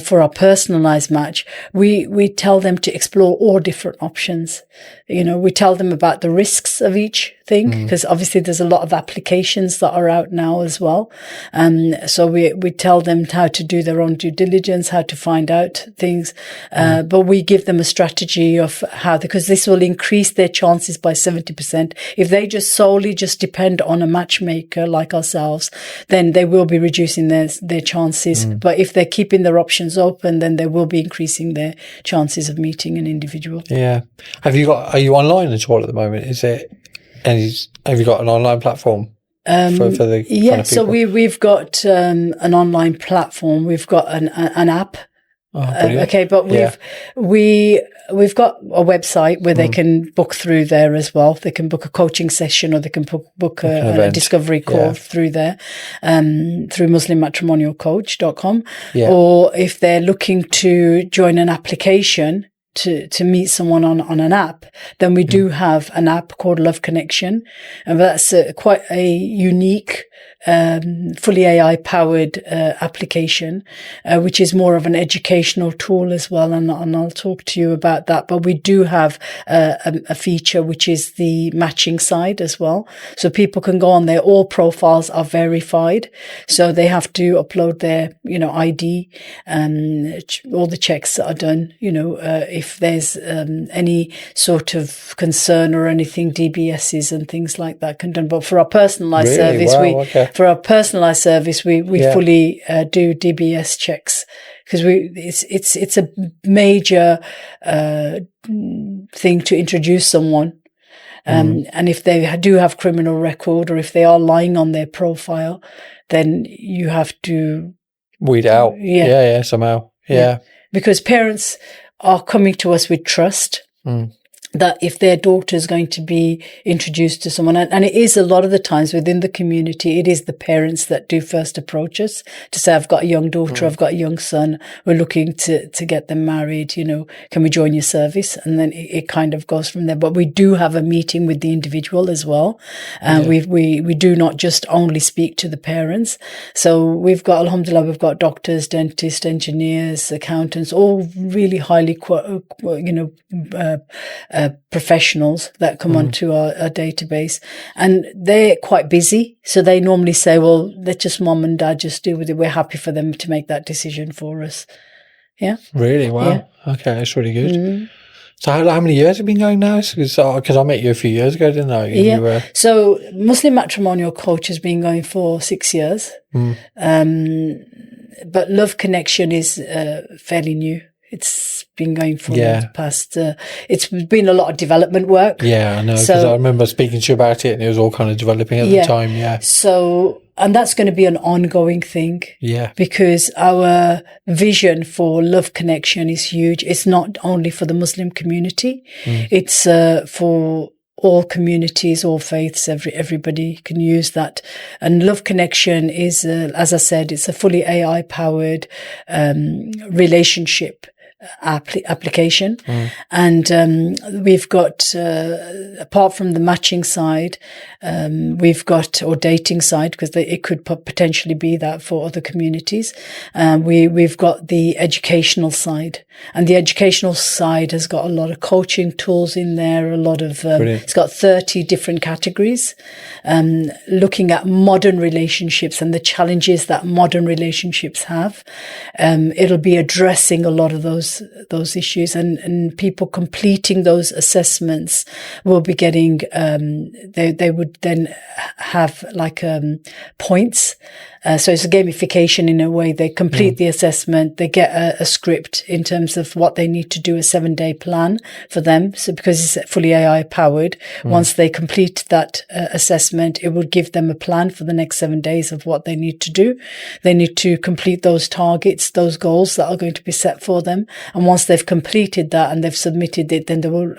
for our personalised match, we tell them to explore all different options. We tell them about the risks of each thing, because obviously there's a lot of applications that are out now as well. So we tell them how to do their own due diligence, how to find out things. But we give them a strategy of how, because this will increase their chances by 70%. If they solely depend on a matchmaker like ourselves, then they will be reducing their chances. But if they're keeping their options open, then they will be increasing their chances of meeting an individual. Yeah. Are you online at all at the moment? Have you got an online platform? For the kind of so we've got an online platform. We've got an app Okay, but we've got a website where they can book through there as well. They can book a coaching session, or they can book a discovery call through there, through MuslimMatrimonialCoach.com. Yeah. Or if they're looking to join an application to meet someone on an app, then we do have an app called Love Connection, and that's quite a unique, fully AI powered application, which is more of an educational tool as well, and I'll talk to you about that. But we do have a feature which is the matching side as well, so people can go on there. All profiles are verified, so they have to upload their ID, all the checks that are done. If there's any sort of concern or anything, DBSs and things like that can done. But for our personalised service, we fully do DBS checks, because it's a major thing to introduce someone. And if they do have criminal record, or if they are lying on their profile, then you have to weed out. Somehow. Because parents are coming to us with trust that if their daughter is going to be introduced to someone, and it is a lot of the times within the community, it is the parents that do first approach us to say, I've got a young daughter, I've got a young son, we're looking to get them married, can we join your service? And then it kind of goes from there. But we do have a meeting with the individual as well. We do not just only speak to the parents. So we've got, alhamdulillah, we've got doctors, dentists, engineers, accountants, all really highly, professionals that come onto our database, and they're quite busy. So they normally say, well, let just mom and dad just deal with it. We're happy for them to make that decision for us. Yeah. Really? Wow. Yeah. Okay. That's really good. So how many years have you been going now? Because I met you a few years ago, didn't I? So Muslim Matrimonial Coach has been going for 6 years. But Love Connection is fairly new. It's been going for the past, it's been a lot of development work. Yeah, I know, because I remember speaking to you about it, and it was all kind of developing at the time, So, and that's going to be an ongoing thing. Yeah. Because our vision for Love Connection is huge. It's not only for the Muslim community, it's for all communities, all faiths, everybody can use that. And Love Connection is, as I said, it's a fully AI powered relationship application. And we've got, apart from the matching side, we've got, or dating side, because it could potentially be that for other communities. We've got the educational side, and the educational side has got a lot of coaching tools in there, a lot of, it's got 30 different categories, looking at modern relationships and the challenges that modern relationships have. It'll be addressing a lot of those issues, and people completing those assessments will be getting, they would then have like points. So it's a gamification in a way. They complete the assessment, they get a script in terms of what they need to do, a 7-day plan for them. So because it's fully AI powered, once they complete that assessment, it will give them a plan for the next 7 days of what they need to do. They need to complete those targets, those goals that are going to be set for them. And once they've completed that and they've submitted it, then they will,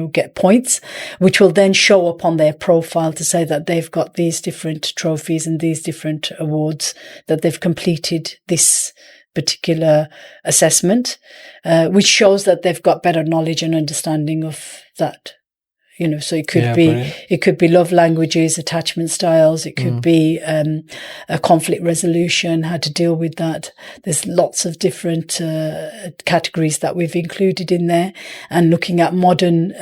get points, which will then show up on their profile to say that they've got these different trophies and these different awards, that they've completed this particular assessment, which shows that they've got better knowledge and understanding of that. So it could be love languages, attachment styles. It could be a conflict resolution, how to deal with that. There's lots of different categories that we've included in there, and looking at modern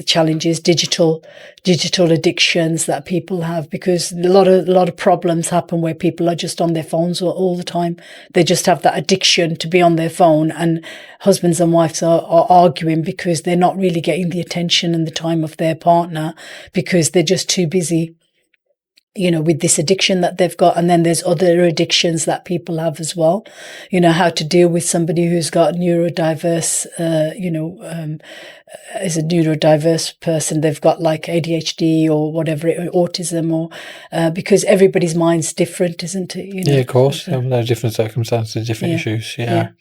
challenges, digital addictions that people have, because a lot of problems happen where people are just on their phones all the time. They just have that addiction to be on their phone, and husbands and wives are arguing because they're not really getting the attention and the time of their partner, because they're just too busy, with this addiction that they've got. And then there's other addictions that people have as well. How to deal with somebody who's got neurodiverse, is a neurodiverse person. They've got like ADHD or whatever, autism, or because everybody's mind's different, isn't it? Yeah, of course. There's different circumstances, different issues. Yeah.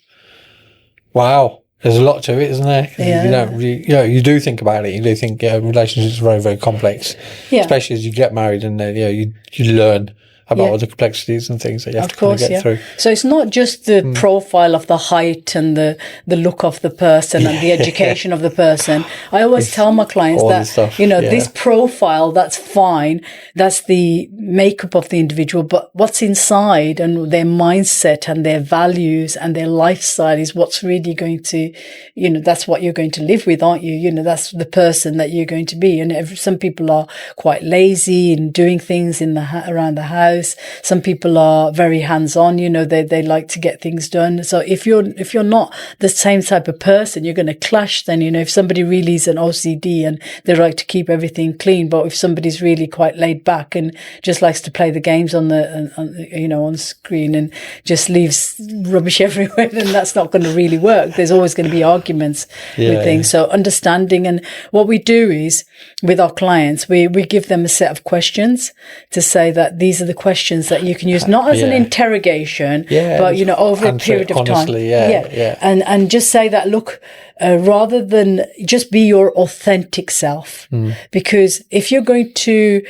Wow. There's a lot to it, isn't there? Yeah. You do think about it. You do think relationships are very, very complex, especially as you get married, and then you learn about all the complexities and things that you have to kind of get through. So it's not just the profile of the height and the look of the person and the education of the person. I always tell my clients that, this profile, that's fine. That's the makeup of the individual, but what's inside and their mindset and their values and their lifestyle is what's really going to, that's what you're going to live with, aren't you? That's the person that you're going to be. And some people are quite lazy in doing things around the house. Some people are very hands-on, they like to get things done. So if you're not the same type of person, you're going to clash then. If somebody really is an OCD and they like to keep everything clean, but if somebody's really quite laid back and just likes to play the games on the screen and just leaves rubbish everywhere, then that's not going to really work. There's always going to be arguments with things. So understanding, and what we do is with our clients, we give them a set of questions to say that these are the questions that you can use, not as an interrogation, but over a period of time. And just say that, look, rather than just be your authentic self, because if you're going to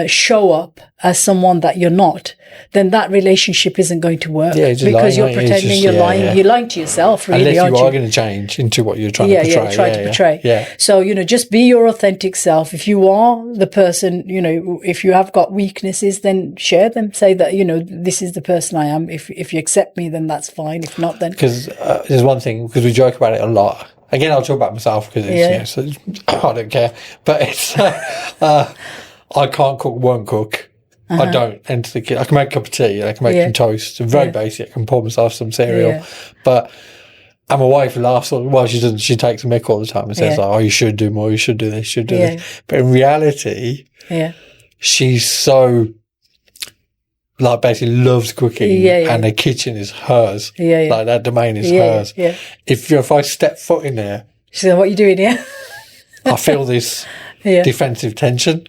show up as someone that you're not, then that relationship isn't going to work, because you're pretending, you're lying. You're lying to yourself, really, unless you are going to change into what you're trying to portray. So just be your authentic self. If you are the person, if you have got weaknesses, then share them. Say that this is the person I am. If you accept me, then that's fine. If not, then because there's one thing, because we joke about it a lot. Again, I'll talk about myself because it's I don't care, but it's I can't cook, won't cook. I don't enter the kitchen. I can make a cup of tea. I can make some toast. Very basic. I can pour myself some cereal. But and my wife laughs. Well, she doesn't. She takes a mick all the time and says, "Oh, you should do more. You should do this. You should do this." But in reality, she's so basically loves cooking, and the kitchen is hers. Like that domain is hers. If I step foot in there, she said, "What are you doing here?" I feel this defensive tension.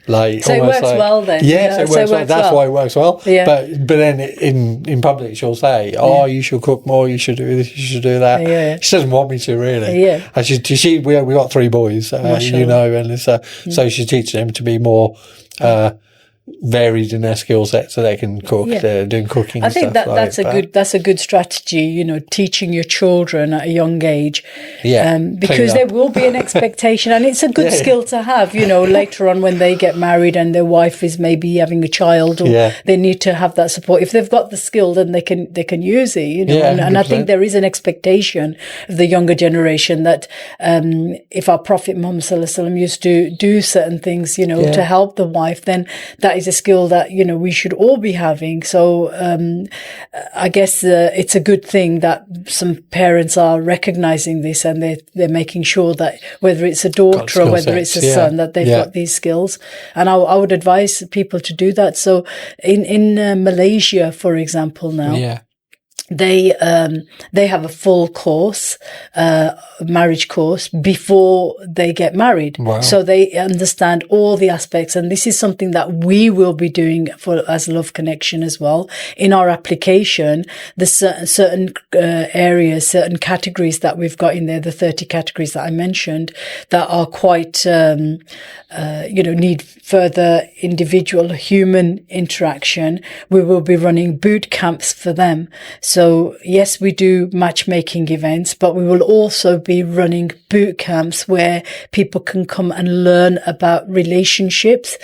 Like, so it works well then. Yes, it works well. That's why it works well. But then in public she'll say, "Oh, you should cook more. You should do this. You should do that." She doesn't want me to really. And we got 3 boys, and it's, so she teaches them to be more varied in their skill set, so they can cook. They're doing cooking. I think that's a good strategy. Teaching your children at a young age, because there will be an expectation, and it's a good skill to have. Later on when they get married and their wife is maybe having a child, or they need to have that support. If they've got the skill, then they can use it. And I think there is an expectation of the younger generation that if our Prophet Muhammad Sallallahu Alaihi Wasallam used to do certain things, to help the wife, then that is a skill that we should all be having. So I guess it's a good thing that some parents are recognizing this, and they're making sure that whether it's a daughter or whether it's a son, that they've got these skills. And I would advise people to do that. So in Malaysia, for example, now they have a full course, marriage course before they get married. Wow. So they understand all the aspects. And this is something that we will be doing as Love Connection as well. In our application, there's certain areas, certain categories that we've got in there, the 30 categories that I mentioned, that are quite, need further individual human interaction. We will be running boot camps for them. So yes, we do matchmaking events, but we will also be running boot camps where people can come and learn about relationships,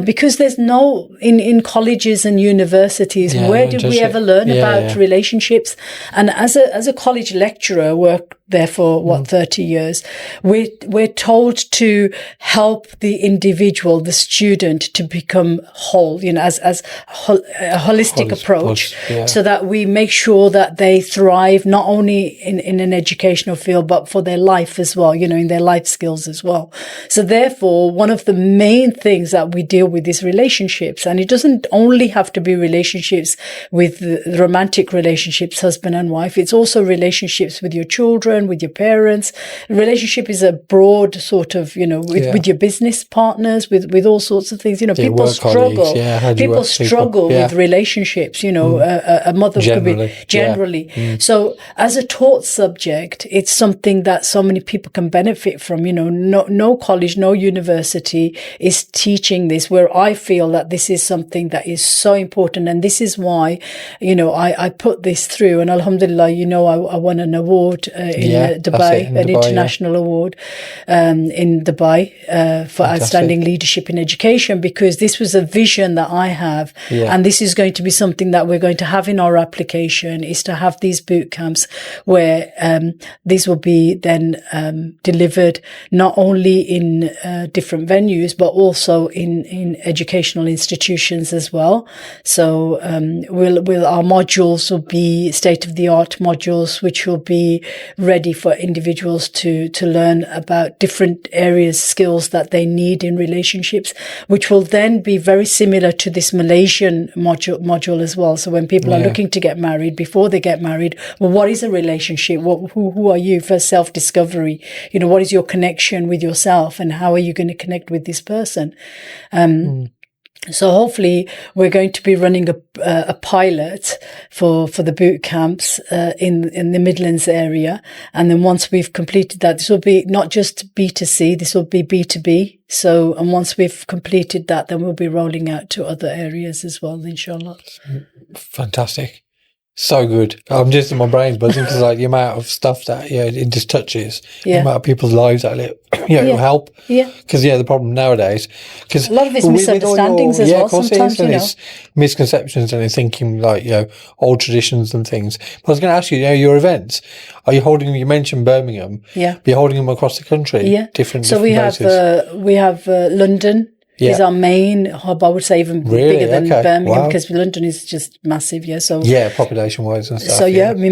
because there's in colleges and universities, where did we ever learn about relationships? And as a college lecturer, worked there for 30 years, we're told to help the individual, the student, to become whole, as a holistic approach, so that we make sure that they thrive not only in an educational field, but for their life as well, in their life skills as well. So therefore, one of the main things that we deal with is relationships. And it doesn't only have to be relationships with the romantic relationships, husband and wife. It's also relationships with your children, with your parents. Relationship is a broad sort of, with your business partners, with all sorts of things. People struggle. People struggle with relationships. A mother could be generally. So as a taught subject, it's something that so many people can benefit from. No college, no university is teaching this, where I feel that this is something that is so important. And this is why, I put this through, and alhamdulillah, I won an award in Dubai, an international award in Dubai for outstanding leadership in education, because this was a vision that I have. And this is going to be something that we're going to have in our application, is to have these boot camps where these will be then delivered not only in different venues, but also in educational institutions as well. So our modules will be state-of-the-art modules, which will be ready for individuals to learn about different areas, skills that they need in relationships, which will then be very similar to this Malaysian module as well. So when people are looking to get married, before they get married, well, what is a relationship? Who are you? For self-discovery, what is your connection with yourself, and how are you going to connect with this person? So hopefully we're going to be running a pilot for the boot camps in the Midlands area. And then once we've completed that, this will be not just B2C, this will be B2B. So, and once we've completed that, then we'll be rolling out to other areas as well, inshallah. Fantastic. So good. I'm just, my brain's buzzing because the amount of stuff that it just touches, the amount of people's lives that it will help. Because the problem nowadays, because a lot of it's misunderstandings as well. Of course sometimes, it is, and it's misconceptions, and it's thinking old traditions and things. But I was going to ask you, your events, are you holding? You mentioned Birmingham. But you're holding them across the country. Different. So we have London. Is our main hub, I would say, even bigger than Birmingham, because London is just massive, So population-wise and stuff. So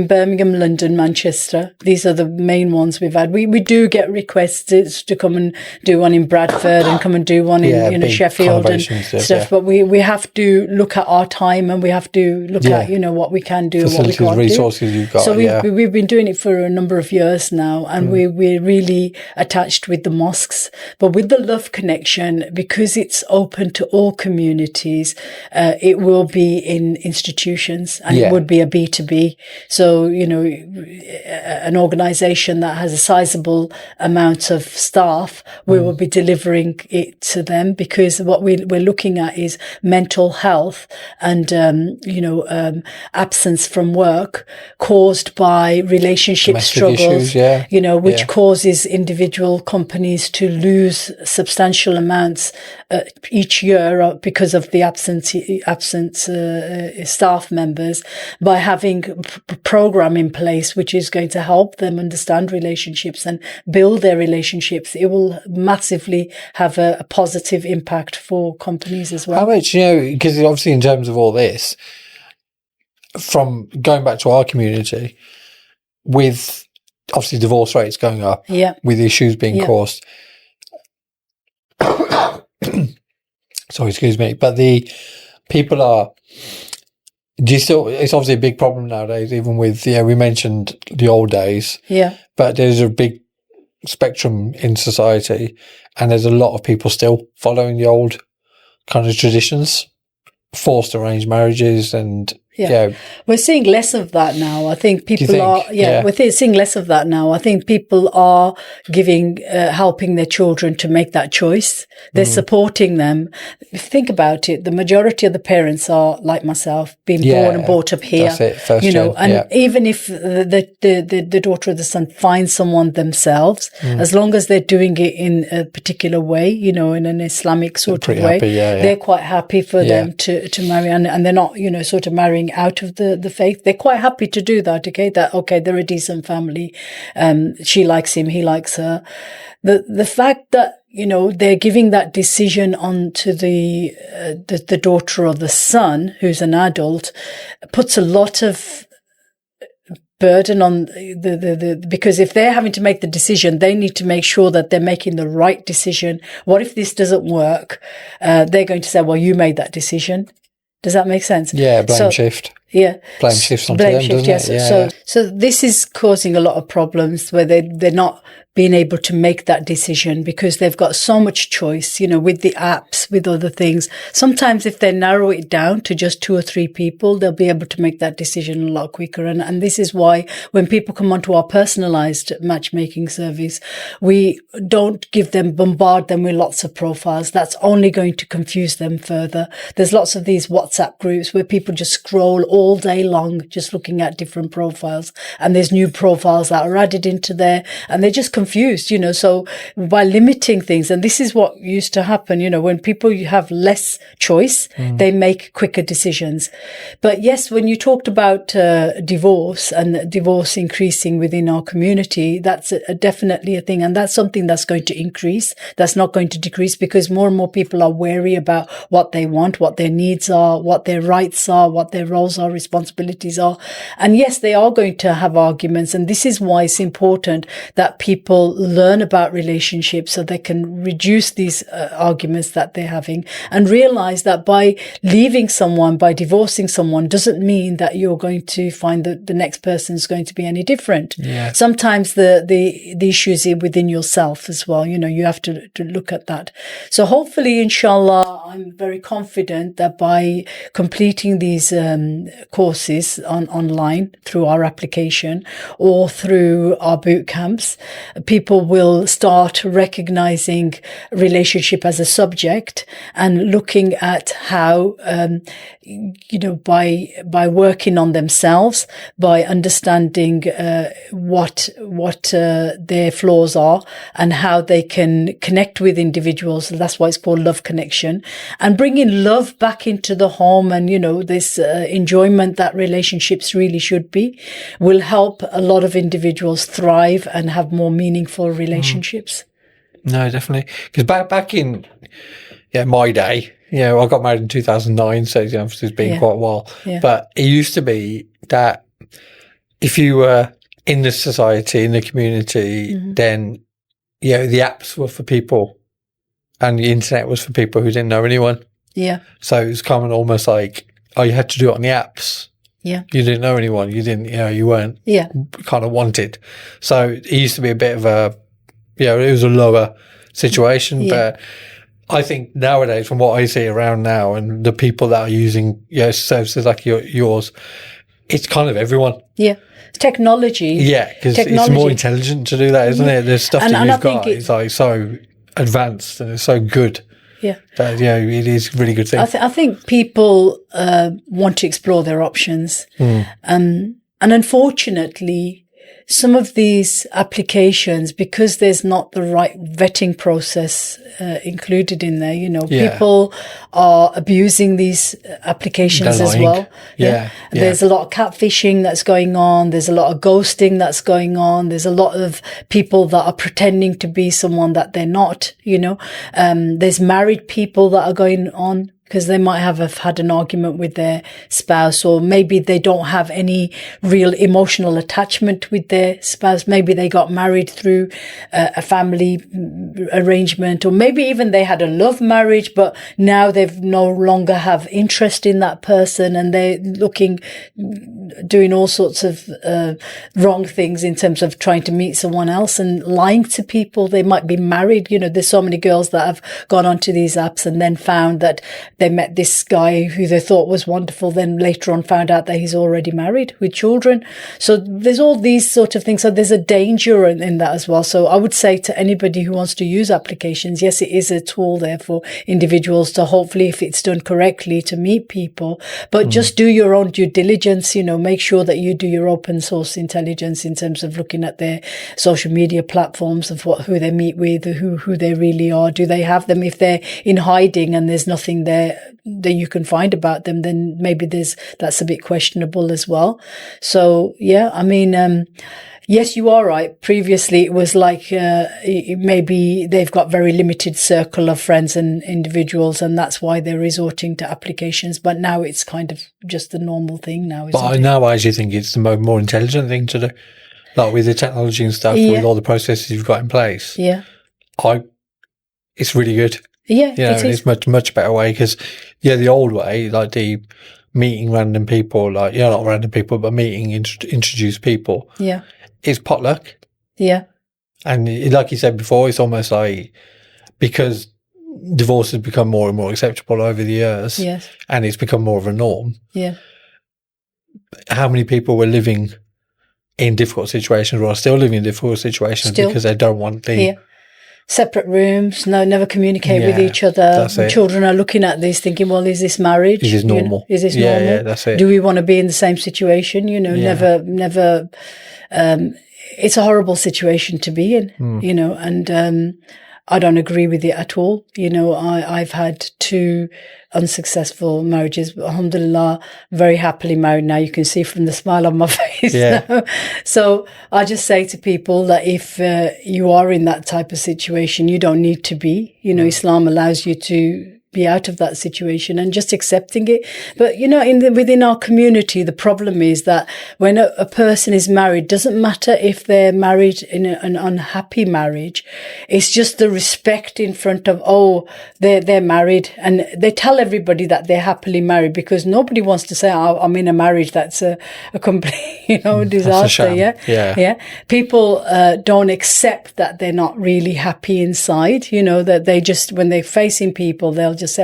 Birmingham, London, Manchester, these are the main ones we've had. We do get requests to come and do one in Bradford and come and do one in Sheffield and stuff. But we have to look at our time, and we have to look at what we can do, facilities, what we can't resources do. You've got. So we've been doing it for a number of years now, and we're really attached with the mosques, but with the love connection, because it's open to all communities, it will be in institutions, and it would be a B2B. So, an organization that has a sizable amount of staff, we will be delivering it to them, because what we're looking at is mental health and, absence from work caused by relationship domestic struggles, issues, which causes individual companies to lose substantial amounts each year because of the absent staff members. By having a program in place which is going to help them understand relationships and build their relationships, it will massively have a positive impact for companies as well. How much, because obviously in terms of all this, from going back to our community, with obviously divorce rates going up, with issues being caused, sorry, excuse me, but the people are, it's obviously a big problem nowadays, even with, we mentioned the old days, but there's a big spectrum in society, and there's a lot of people still following the old kind of traditions, forced arranged marriages, and we're seeing less of that now. I think people are we're seeing less of that now. I think people are helping their children to make that choice. They're supporting them. If you think about it, the majority of the parents are like myself, being born and brought up here. That's it, first gen, and even if the daughter or the son finds someone themselves, as long as they're doing it in a particular way, in an Islamic sort of way, they're quite happy for them to marry, and they're not, sort of marrying out of the faith. They're quite happy to do that. They're a decent family. She likes him, he likes her. The fact that they're giving that decision on to the daughter or the son, who's an adult, puts a lot of burden on because if they're having to make the decision, they need to make sure that they're making the right decision. What if this doesn't work? They're going to say, well, you made that decision. Does that make sense? Yeah, blame shift. blame shifts onto blame them, shift, doesn't yes. it? So this is causing a lot of problems where they're not being able to make that decision because they've got so much choice, with the apps, with other things. Sometimes if they narrow it down to just 2 or 3 people, they'll be able to make that decision a lot quicker. And this is why when people come onto our personalized matchmaking service, we don't bombard them with lots of profiles. That's only going to confuse them further. There's lots of these WhatsApp groups where people just scroll all day long, just looking at different profiles. And there's new profiles that are added into there and they're just confused, so by limiting things, and this is what used to happen, when people have less choice, they make quicker decisions. But yes, when you talked about divorce and divorce increasing within our community, that's definitely a thing. And that's something that's going to increase. That's not going to decrease because more and more people are wary about what they want, what their needs are, what their rights are, what their roles are, responsibilities are. And yes, they are going to have arguments. And this is why it's important that people learn about relationships so they can reduce these arguments that they're having and realize that by leaving someone, by divorcing someone, doesn't mean that you're going to find that the next person is going to be any different. Yeah. Sometimes the issue is within yourself as well. You have to look at that. So hopefully, inshallah, I'm very confident that by completing these courses online through our application or through our boot camps, people will start recognizing relationship as a subject and looking at how, by working on themselves, by understanding what their flaws are and how they can connect with individuals. That's why it's called love connection, and bringing love back into the home and this enjoyment that relationships really should be will help a lot of individuals thrive and have more meaningful relationships. No, definitely. Because back in my day, I got married in 2009, so obviously it's been quite a while. Yeah. But it used to be that if you were in the society, in the community, then the apps were for people, and the internet was for people who didn't know anyone. Yeah. So it was kind of almost like, you had to do it on the apps. Yeah. You didn't know anyone. You didn't, you weren't kind of wanted. So it used to be a bit of a, it was a lower situation. Yeah. But I think nowadays, from what I see around now and the people that are using services like yours, it's kind of everyone. Yeah. Technology. Yeah, because it's more intelligent to do that, isn't it? There's stuff that you've got. It's like so advanced and it's so good. Yeah. That, it is a really good thing. I think people want to explore their options. And unfortunately, some of these applications, because there's not the right vetting process included in there, people are abusing these applications as well. Yeah. There's a lot of catfishing that's going on. There's a lot of ghosting that's going on. There's a lot of people that are pretending to be someone that they're not, There's married people that are going on because they might have had an argument with their spouse, or maybe they don't have any real emotional attachment with their spouse. Maybe they got married through a family arrangement, or maybe even they had a love marriage, but now they've no longer have interest in that person and they're doing all sorts of wrong things in terms of trying to meet someone else and lying to people. They might be married. There's so many girls that have gone onto these apps and then found that they met this guy who they thought was wonderful, then later on found out that he's already married with children. So there's all these sort of things. So there's a danger in that as well. So I would say to anybody who wants to use applications, yes, it is a tool there for individuals to hopefully, if it's done correctly, to meet people, but just do your own due diligence, make sure that you do your open source intelligence in terms of looking at their social media platforms of who they meet with, who they really are. Do they have them? If they're in hiding and there's nothing there that you can find about them, then maybe that's a bit questionable as well. So yes, you are right. Previously, it was like maybe they've got very limited circle of friends and individuals, and that's why they're resorting to applications. But now it's kind of just the normal thing now, isn't it? Now I actually think it's the more intelligent thing to do, like with the technology and stuff, with all the processes you've got in place. Yeah, it's really good. Yeah, it's much better way because the old way, like the meeting random people, like, not random people, but meeting introduced people. Yeah. It's potluck. Yeah. And like you said before, it's almost like, because divorce has become more and more acceptable over the years, Yes. and it's become more of a norm. Yeah. How many people were living in difficult situations, or are still living in difficult situations because they don't want the separate rooms, never communicate with each other. Children are looking at this thinking, well, is this marriage? Is this normal? Is this normal? Yeah, that's it. Do we want to be in the same situation? Never. It's a horrible situation to be in, and I don't agree with it at all. I've had 2 unsuccessful marriages, but alhamdulillah, very happily married now. You can see from the smile on my face now. So I just say to people that if you are in that type of situation, you don't need to be. Islam allows you to be out of that situation and just accepting it. But, within our community, the problem is that when a person is married, doesn't matter if they're married in an unhappy marriage, it's just the respect in front of, they're married, and they tell everybody that they're happily married, because nobody wants to say, I'm in a marriage that's a complete, disaster. Yeah. People don't accept that they're not really happy inside, that they just, when they're facing people, they'll just say,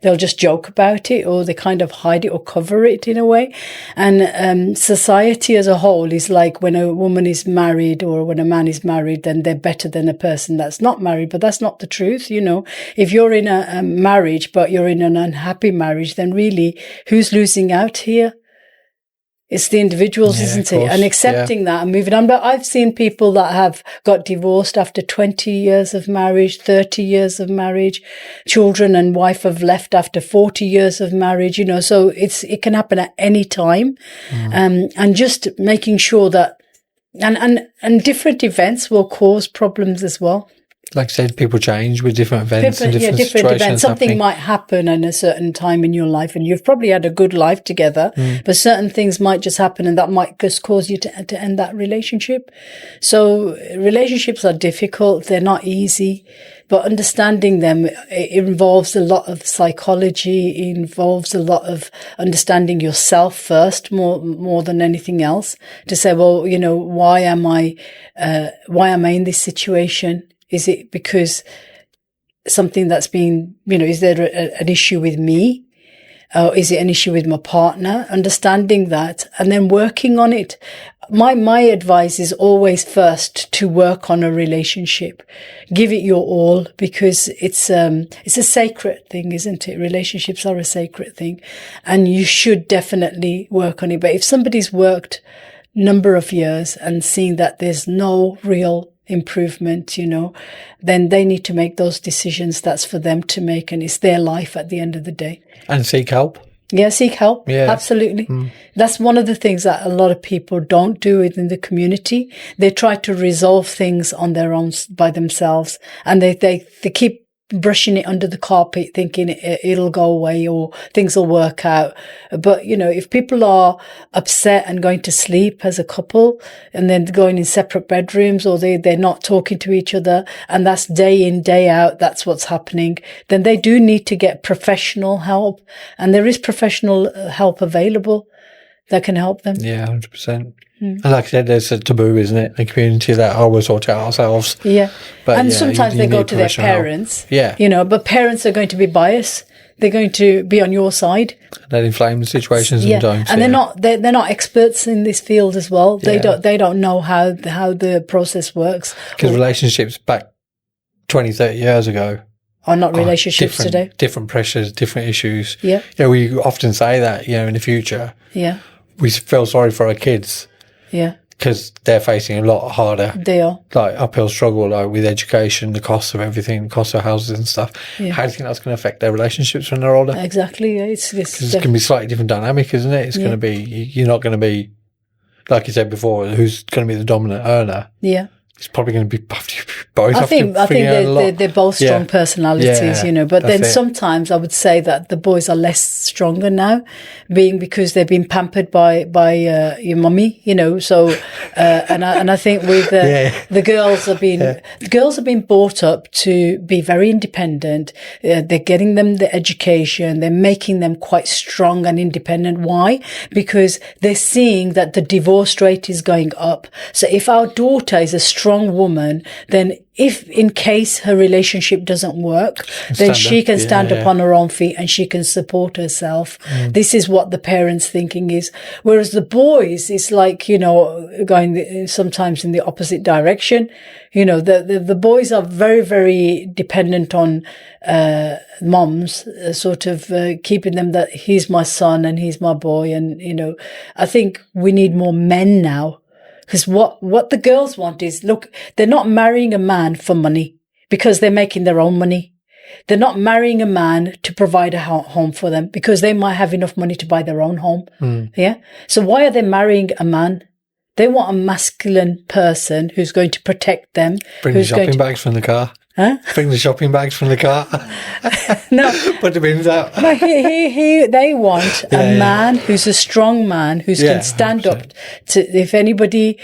they'll just joke about it, or they kind of hide it or cover it in a way. And society as a whole is like, when a woman is married or when a man is married, then they're better than a person that's not married. But that's not the truth. If you're in a marriage, but you're in an unhappy marriage, then really, who's losing out here? It's the individuals, isn't it? And accepting that and moving on. But I've seen people that have got divorced after 20 years of marriage, 30 years of marriage. Children and wife have left after 40 years of marriage, so it can happen at any time. And just making sure that, and different events will cause problems as well. Like I said, people change with different events and different situations events. Something might happen in a certain time in your life, and you've probably had a good life together, but certain things might just happen, and that might just cause you to end that relationship. So relationships are difficult. They're not easy, but understanding them, it involves a lot of psychology. It involves a lot of understanding yourself first, more than anything else, to say, well, why am I in this situation? Is it because something that's been, is there an issue with me? Or is it an issue with my partner? Understanding that and then working on it. My advice is always first to work on a relationship. Give it your all, because it's a sacred thing, isn't it? Relationships are a sacred thing, and you should definitely work on it. But if somebody's worked number of years and seen that there's no real improvement, then they need to make those decisions. That's for them to make, and it's their life at the end of the day. And seek help. Yeah, seek help. Yeah, absolutely. That's one of the things that a lot of people don't do within the community. They try to resolve things on their own by themselves, and they keep brushing it under the carpet, thinking it'll go away or things will work out. But, if people are upset and going to sleep as a couple and then going in separate bedrooms, or they're not talking to each other, and that's day in, day out, that's what's happening, then they do need to get professional help. And there is professional help available that can help them. Yeah, 100%. And like I said, there's a taboo, isn't it? A community that we'll sort out ourselves. Yeah. But sometimes they go to their parents. Help. Yeah. But parents are going to be biased. They're going to be on your side. That inflames situations sometimes. And they're not experts in this field as well. They don't know how the process works. Because relationships back 20, 30 years ago are not relationships today. Different pressures, different issues. Yeah. We often say that, in the future. Yeah. We feel sorry for our kids. Yeah. Because they're facing a lot harder. They are. Like uphill struggle, with education, the cost of everything, the cost of houses and stuff. Yeah. How do you think that's going to affect their relationships when they're older? Exactly. Yeah. It's going to be a slightly different dynamic, isn't it? It's going to be, you're not going to be, like you said before, who's going to be the dominant earner. Yeah. it's probably going to be both. I think they're both strong personalities, but then sometimes I would say that the boys are less stronger now, because they've been pampered by your mummy, so and I think with the girls have been brought up to be very independent. They're getting them the education, they're making them quite strong and independent. Why? Because they're seeing that the divorce rate is going up. So if our daughter is a strong woman, then if in case her relationship doesn't work, then she can stand up on her own feet and she can support herself. This is what the parents' thinking is. Whereas the boys, it's like, going sometimes in the opposite direction. The boys are very, very dependent on moms, sort of keeping them that he's my son and he's my boy. And, I think we need more men now. Because what the girls want is, look, they're not marrying a man for money because they're making their own money. They're not marrying a man to provide a home for them because they might have enough money to buy their own home. Yeah. So why are they marrying a man? They want a masculine person who's going to protect them. Bring the shopping bags from the car. Huh? Bring the shopping bags from the car. No. Put the bins out. No, they want a man who's a strong man who can stand 100%. Up to, if anybody,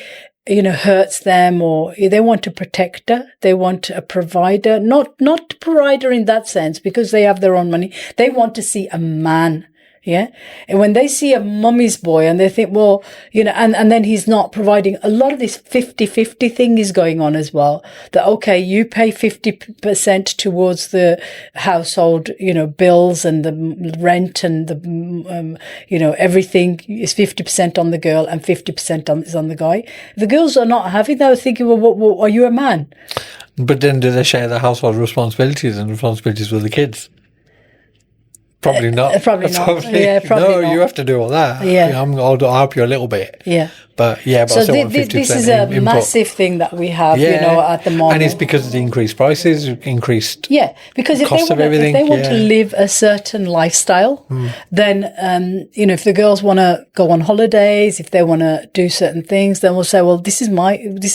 hurts them, or they want a protector. They want a provider, not a provider in that sense because they have their own money. They want to see a man. Yeah. And when they see a mummy's boy and they think, well, and then he's not providing, a lot of this 50-50 thing is going on as well. That, okay, you pay 50% towards the household, bills and the rent and the, everything is 50% on the girl and 50% is on the guy. The girls are not having that. They're thinking, well, what, are you a man? But then do they share the household responsibilities and responsibilities with the kids? Probably not. Probably not. Yeah, probably no, not. You have to do all that. Yeah. I'll help you a little bit. Yeah. But so I still want 50% this is a input. massive thing that we have, at the moment. And it's because of the increased prices, increased because if cost of everything. If they want to live a certain lifestyle, then, if the girls want to go on holidays, if they want to do certain things, then we'll say, well, this is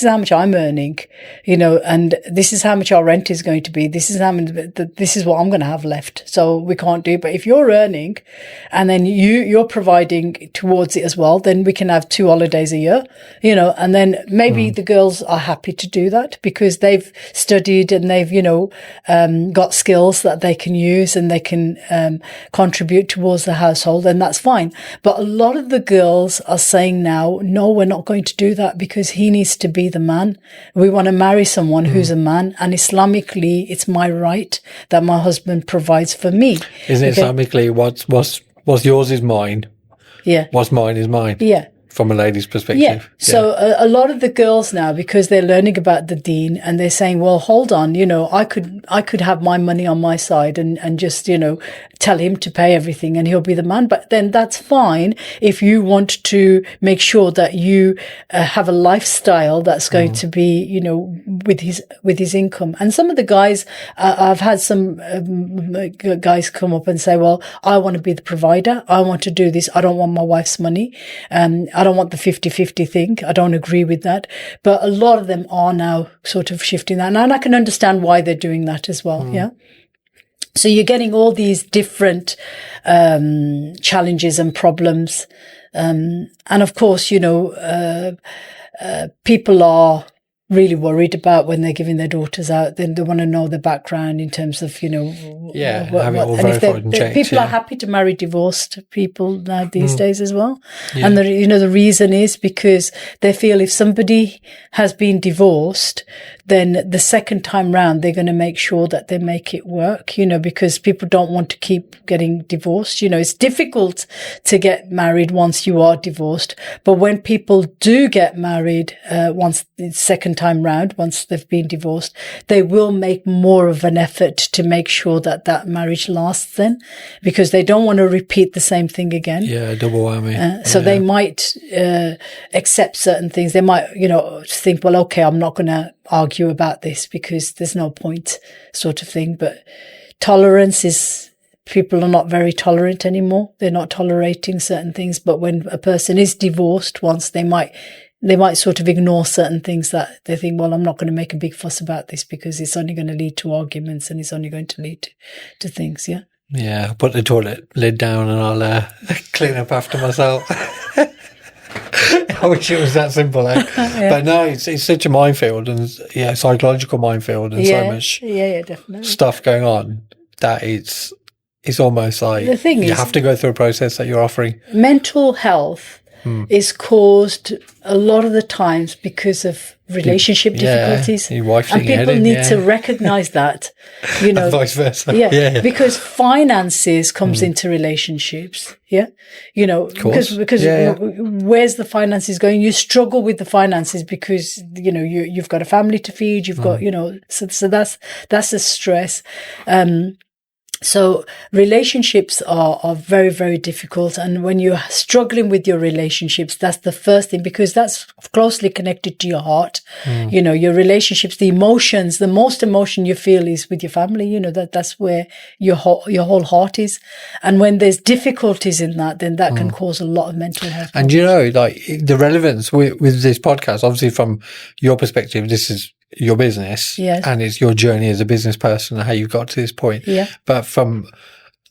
how much I'm earning, and this is how much our rent is going to be. This is this is what I'm going to have left. So we can't do. But if you're earning and then you're providing towards it as well, then we can have 2 holidays a year, and then maybe the girls are happy to do that because they've studied and they've, got skills that they can use and they can contribute towards the household, and that's fine. But a lot of the girls are saying now, no, we're not going to do that because he needs to be the man. We want to marry someone who's a man, and Islamically, it's my right that my husband provides for me. Isn't it Islamically, what's yours is mine? Yeah. What's mine is mine. Yeah. From a lady's perspective. Yeah. So a lot of the girls now, because they're learning about the deen and they're saying, well, hold on, I could have my money on my side and just, tell him to pay everything and he'll be the man. But then that's fine if you want to make sure that you have a lifestyle that's going to be, with his income. And some of the guys, I've had some guys come up and say, well, I want to be the provider. I want to do this. I don't want my wife's money. I don't want the 50-50 thing. I don't agree with that. But a lot of them are now sort of shifting that. And I can understand why they're doing that as well. Yeah. So you're getting all these different challenges and problems. And of course, people are really worried about when they're giving their daughters out. Then they want to know the background in terms of, have it all verified and checked. People are happy to marry divorced people now these days as well. Yeah. And the reason is because they feel if somebody has been divorced, then the second time round, they're going to make sure that they make it work, because people don't want to keep getting divorced. It's difficult to get married once you are divorced. But when people do get married, once the second time round, once they've been divorced, they will make more of an effort to make sure that marriage lasts then, because they don't want to repeat the same thing again. Yeah, double whammy. So they might accept certain things. They might, think, well, okay, I'm not going to argue about this because there's no point, sort of thing. But tolerance is, people are not very tolerant anymore. They're not tolerating certain things. But when a person is divorced once, they might they might sort of ignore certain things that they think, well, I'm not going to make a big fuss about this because it's only going to lead to arguments and it's only going to lead to things. Yeah. Yeah. I'll put the toilet lid down and I'll clean up after myself. I wish it was that simple, eh? Yeah. But no, it's such a minefield, and psychological minefield, and so much definitely stuff going on that it's almost like the thing you is, have to go through a process that you're offering. Mental health is caused a lot of the times because of relationship difficulties, your wife and people need to recognize that, and vice versa. Because finances comes into relationships, because where's the finances going? You struggle with the finances because you've got a family to feed, you've got so that's a stress. So relationships are very, very difficult. And when you're struggling with your relationships, that's the first thing, because that's closely connected to your heart. Your relationships, the emotions, the most emotion you feel is with your family. That's where your whole heart is. And when there's difficulties in that, then that can cause a lot of mental health problems. And like the relevance with this podcast, obviously from your perspective, this is your business, and it's your journey as a business person and how you got to this point. But from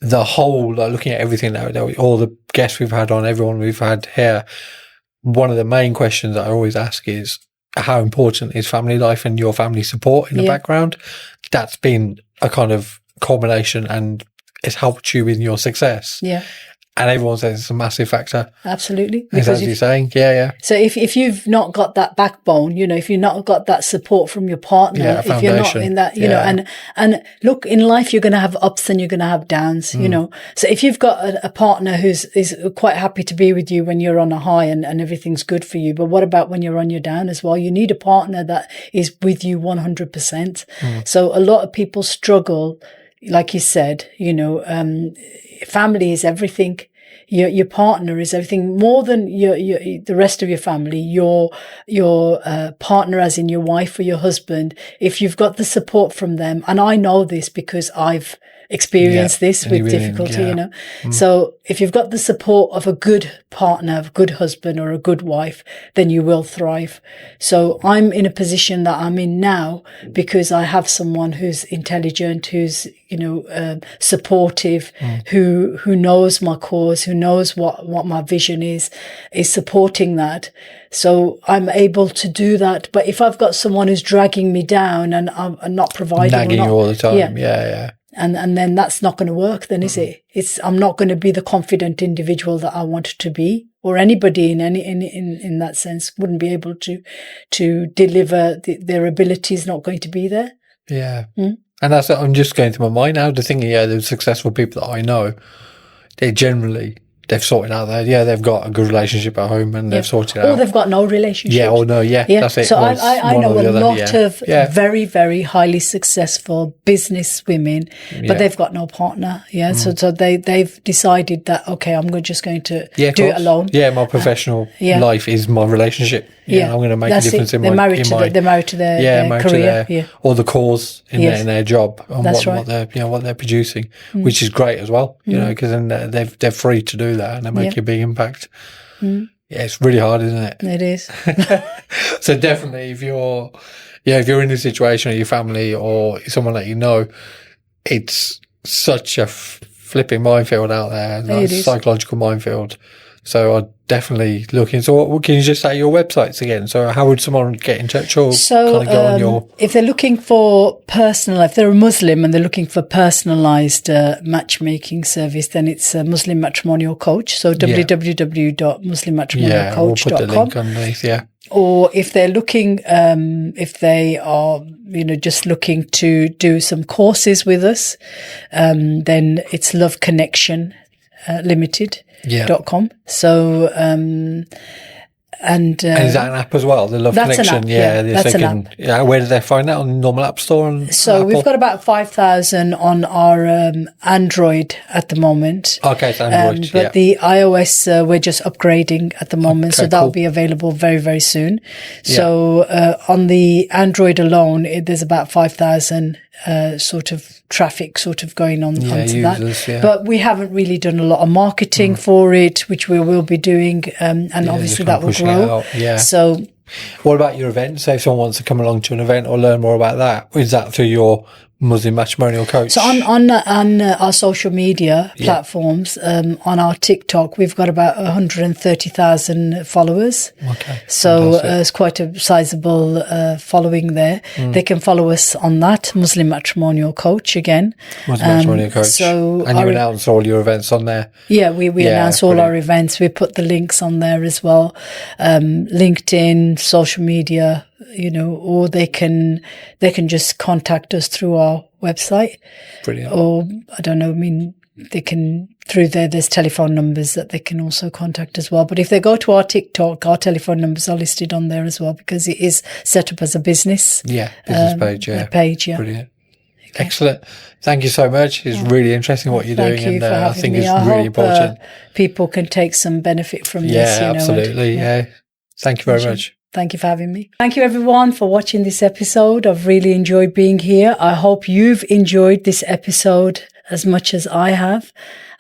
the whole, like looking at everything that all the guests we've had on, everyone we've had here, one of the main questions that I always ask is, how important is family life and your family support in the background? That's been a kind of culmination, and it's helped you in your success. And everyone says it's a massive factor. Absolutely. Because as you're saying, So if you've not got that backbone, if you've not got that support from your partner, if you're not in that, and look, in life, you're going to have ups and you're going to have downs, So if you've got a partner is quite happy to be with you when you're on a high and everything's good for you, but what about when you're on your down as well? You need a partner that is with you 100%. So a lot of people struggle, like you said, family is everything. Your partner is everything, more than the rest of your family. Your partner, as in your wife or your husband, if you've got the support from them, and I know this because I've experienced this with difficulty, So if you've got the support of a good partner, a good husband or a good wife, then you will thrive. So I'm in a position that I'm in now because I have someone who's intelligent, who's, supportive, who knows my cause, who knows what my vision is supporting that. So I'm able to do that. But if I've got someone who's dragging me down and I'm not providing, nagging you all the time, and then that's not going to work, then, is it? I'm not going to be the confident individual that I wanted to be, or anybody in that sense wouldn't be able to deliver. Their ability is not going to be there. And that's, I'm just going through my mind now, the thing, the successful people that I know, they've sorted out that. They've got a good relationship at home and they've sorted it out. Or they've got no relationship. That's it. So I know a lot of very, very highly successful business women, but they've got no partner. So they've decided that, okay, I'm just going to do it alone. My professional life is my relationship. I'm going to make a difference in they're my... They're married to their career. Or the cause in their job and what they're producing, which is great as well, because then they're free to do that and they make a big impact. It's really hard, isn't it? It is. So definitely if you're in a situation or your family or someone that you know, it's such a flipping minefield out there, like psychological minefield. So I'd definitely look into. So what can you just say your websites again? So how would someone get in touch or kind of go on your... If they're looking for if they're a Muslim and they're looking for personalised matchmaking service, then it's Muslim Matrimonial Coach. So www.muslimmatrimonialcoach.com. We'll put the link underneath, Or if they're looking, if they are, just looking to do some courses with us, then it's Love Connection Limited.com. So, and is that an app as well? The Love Connection, that's an app. Yeah, where do they find that? On the normal app store? So we've got about 5,000 on our Android at the moment. Okay, it's Android. But the iOS we're just upgrading at the moment, so that'll be available very, very soon. So on the Android alone, there's about 5,000 sort of traffic sort of going on onto users, that. But we haven't really done a lot of marketing for it, which we will be doing, and obviously that will grow. So, what about your events? Say if someone wants to come along to an event or learn more about that, is that through your Muslim matrimonial coach? So on our social media platforms, on our TikTok, we've got about 130,000 followers. Okay. So it's quite a sizable following there. They can follow us on that, Muslim Matrimonial Coach again. Muslim Matrimonial Coach. So and you announce all your events on there? Yeah, we announce all our events. We put the links on there as well. LinkedIn, social media, or they can just contact us through our website. Brilliant. Or I don't know, they can through there's telephone numbers that they can also contact as well. But if they go to our TikTok, our telephone numbers are listed on there as well, because it is set up as a business. Business page. A page, Brilliant. Okay. Excellent. Thank you so much. It's really interesting what you're doing, and I think it's really important. People can take some benefit from this. Yeah, absolutely. Thank you very much. Thank you for having me. Thank you everyone for watching this episode. I've really enjoyed being here. I hope you've enjoyed this episode as much as I have.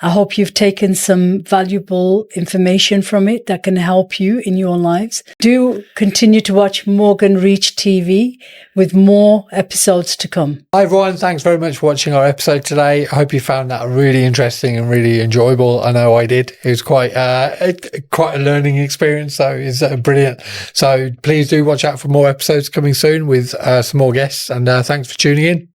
I hope you've taken some valuable information from it that can help you in your lives. Do continue to watch Morgan Reach TV with more episodes to come. Hi everyone, thanks very much for watching our episode today. I hope you found that really interesting and really enjoyable. I know I did. It was quite a learning experience, so it's brilliant. So please do watch out for more episodes coming soon with some more guests, and thanks for tuning in.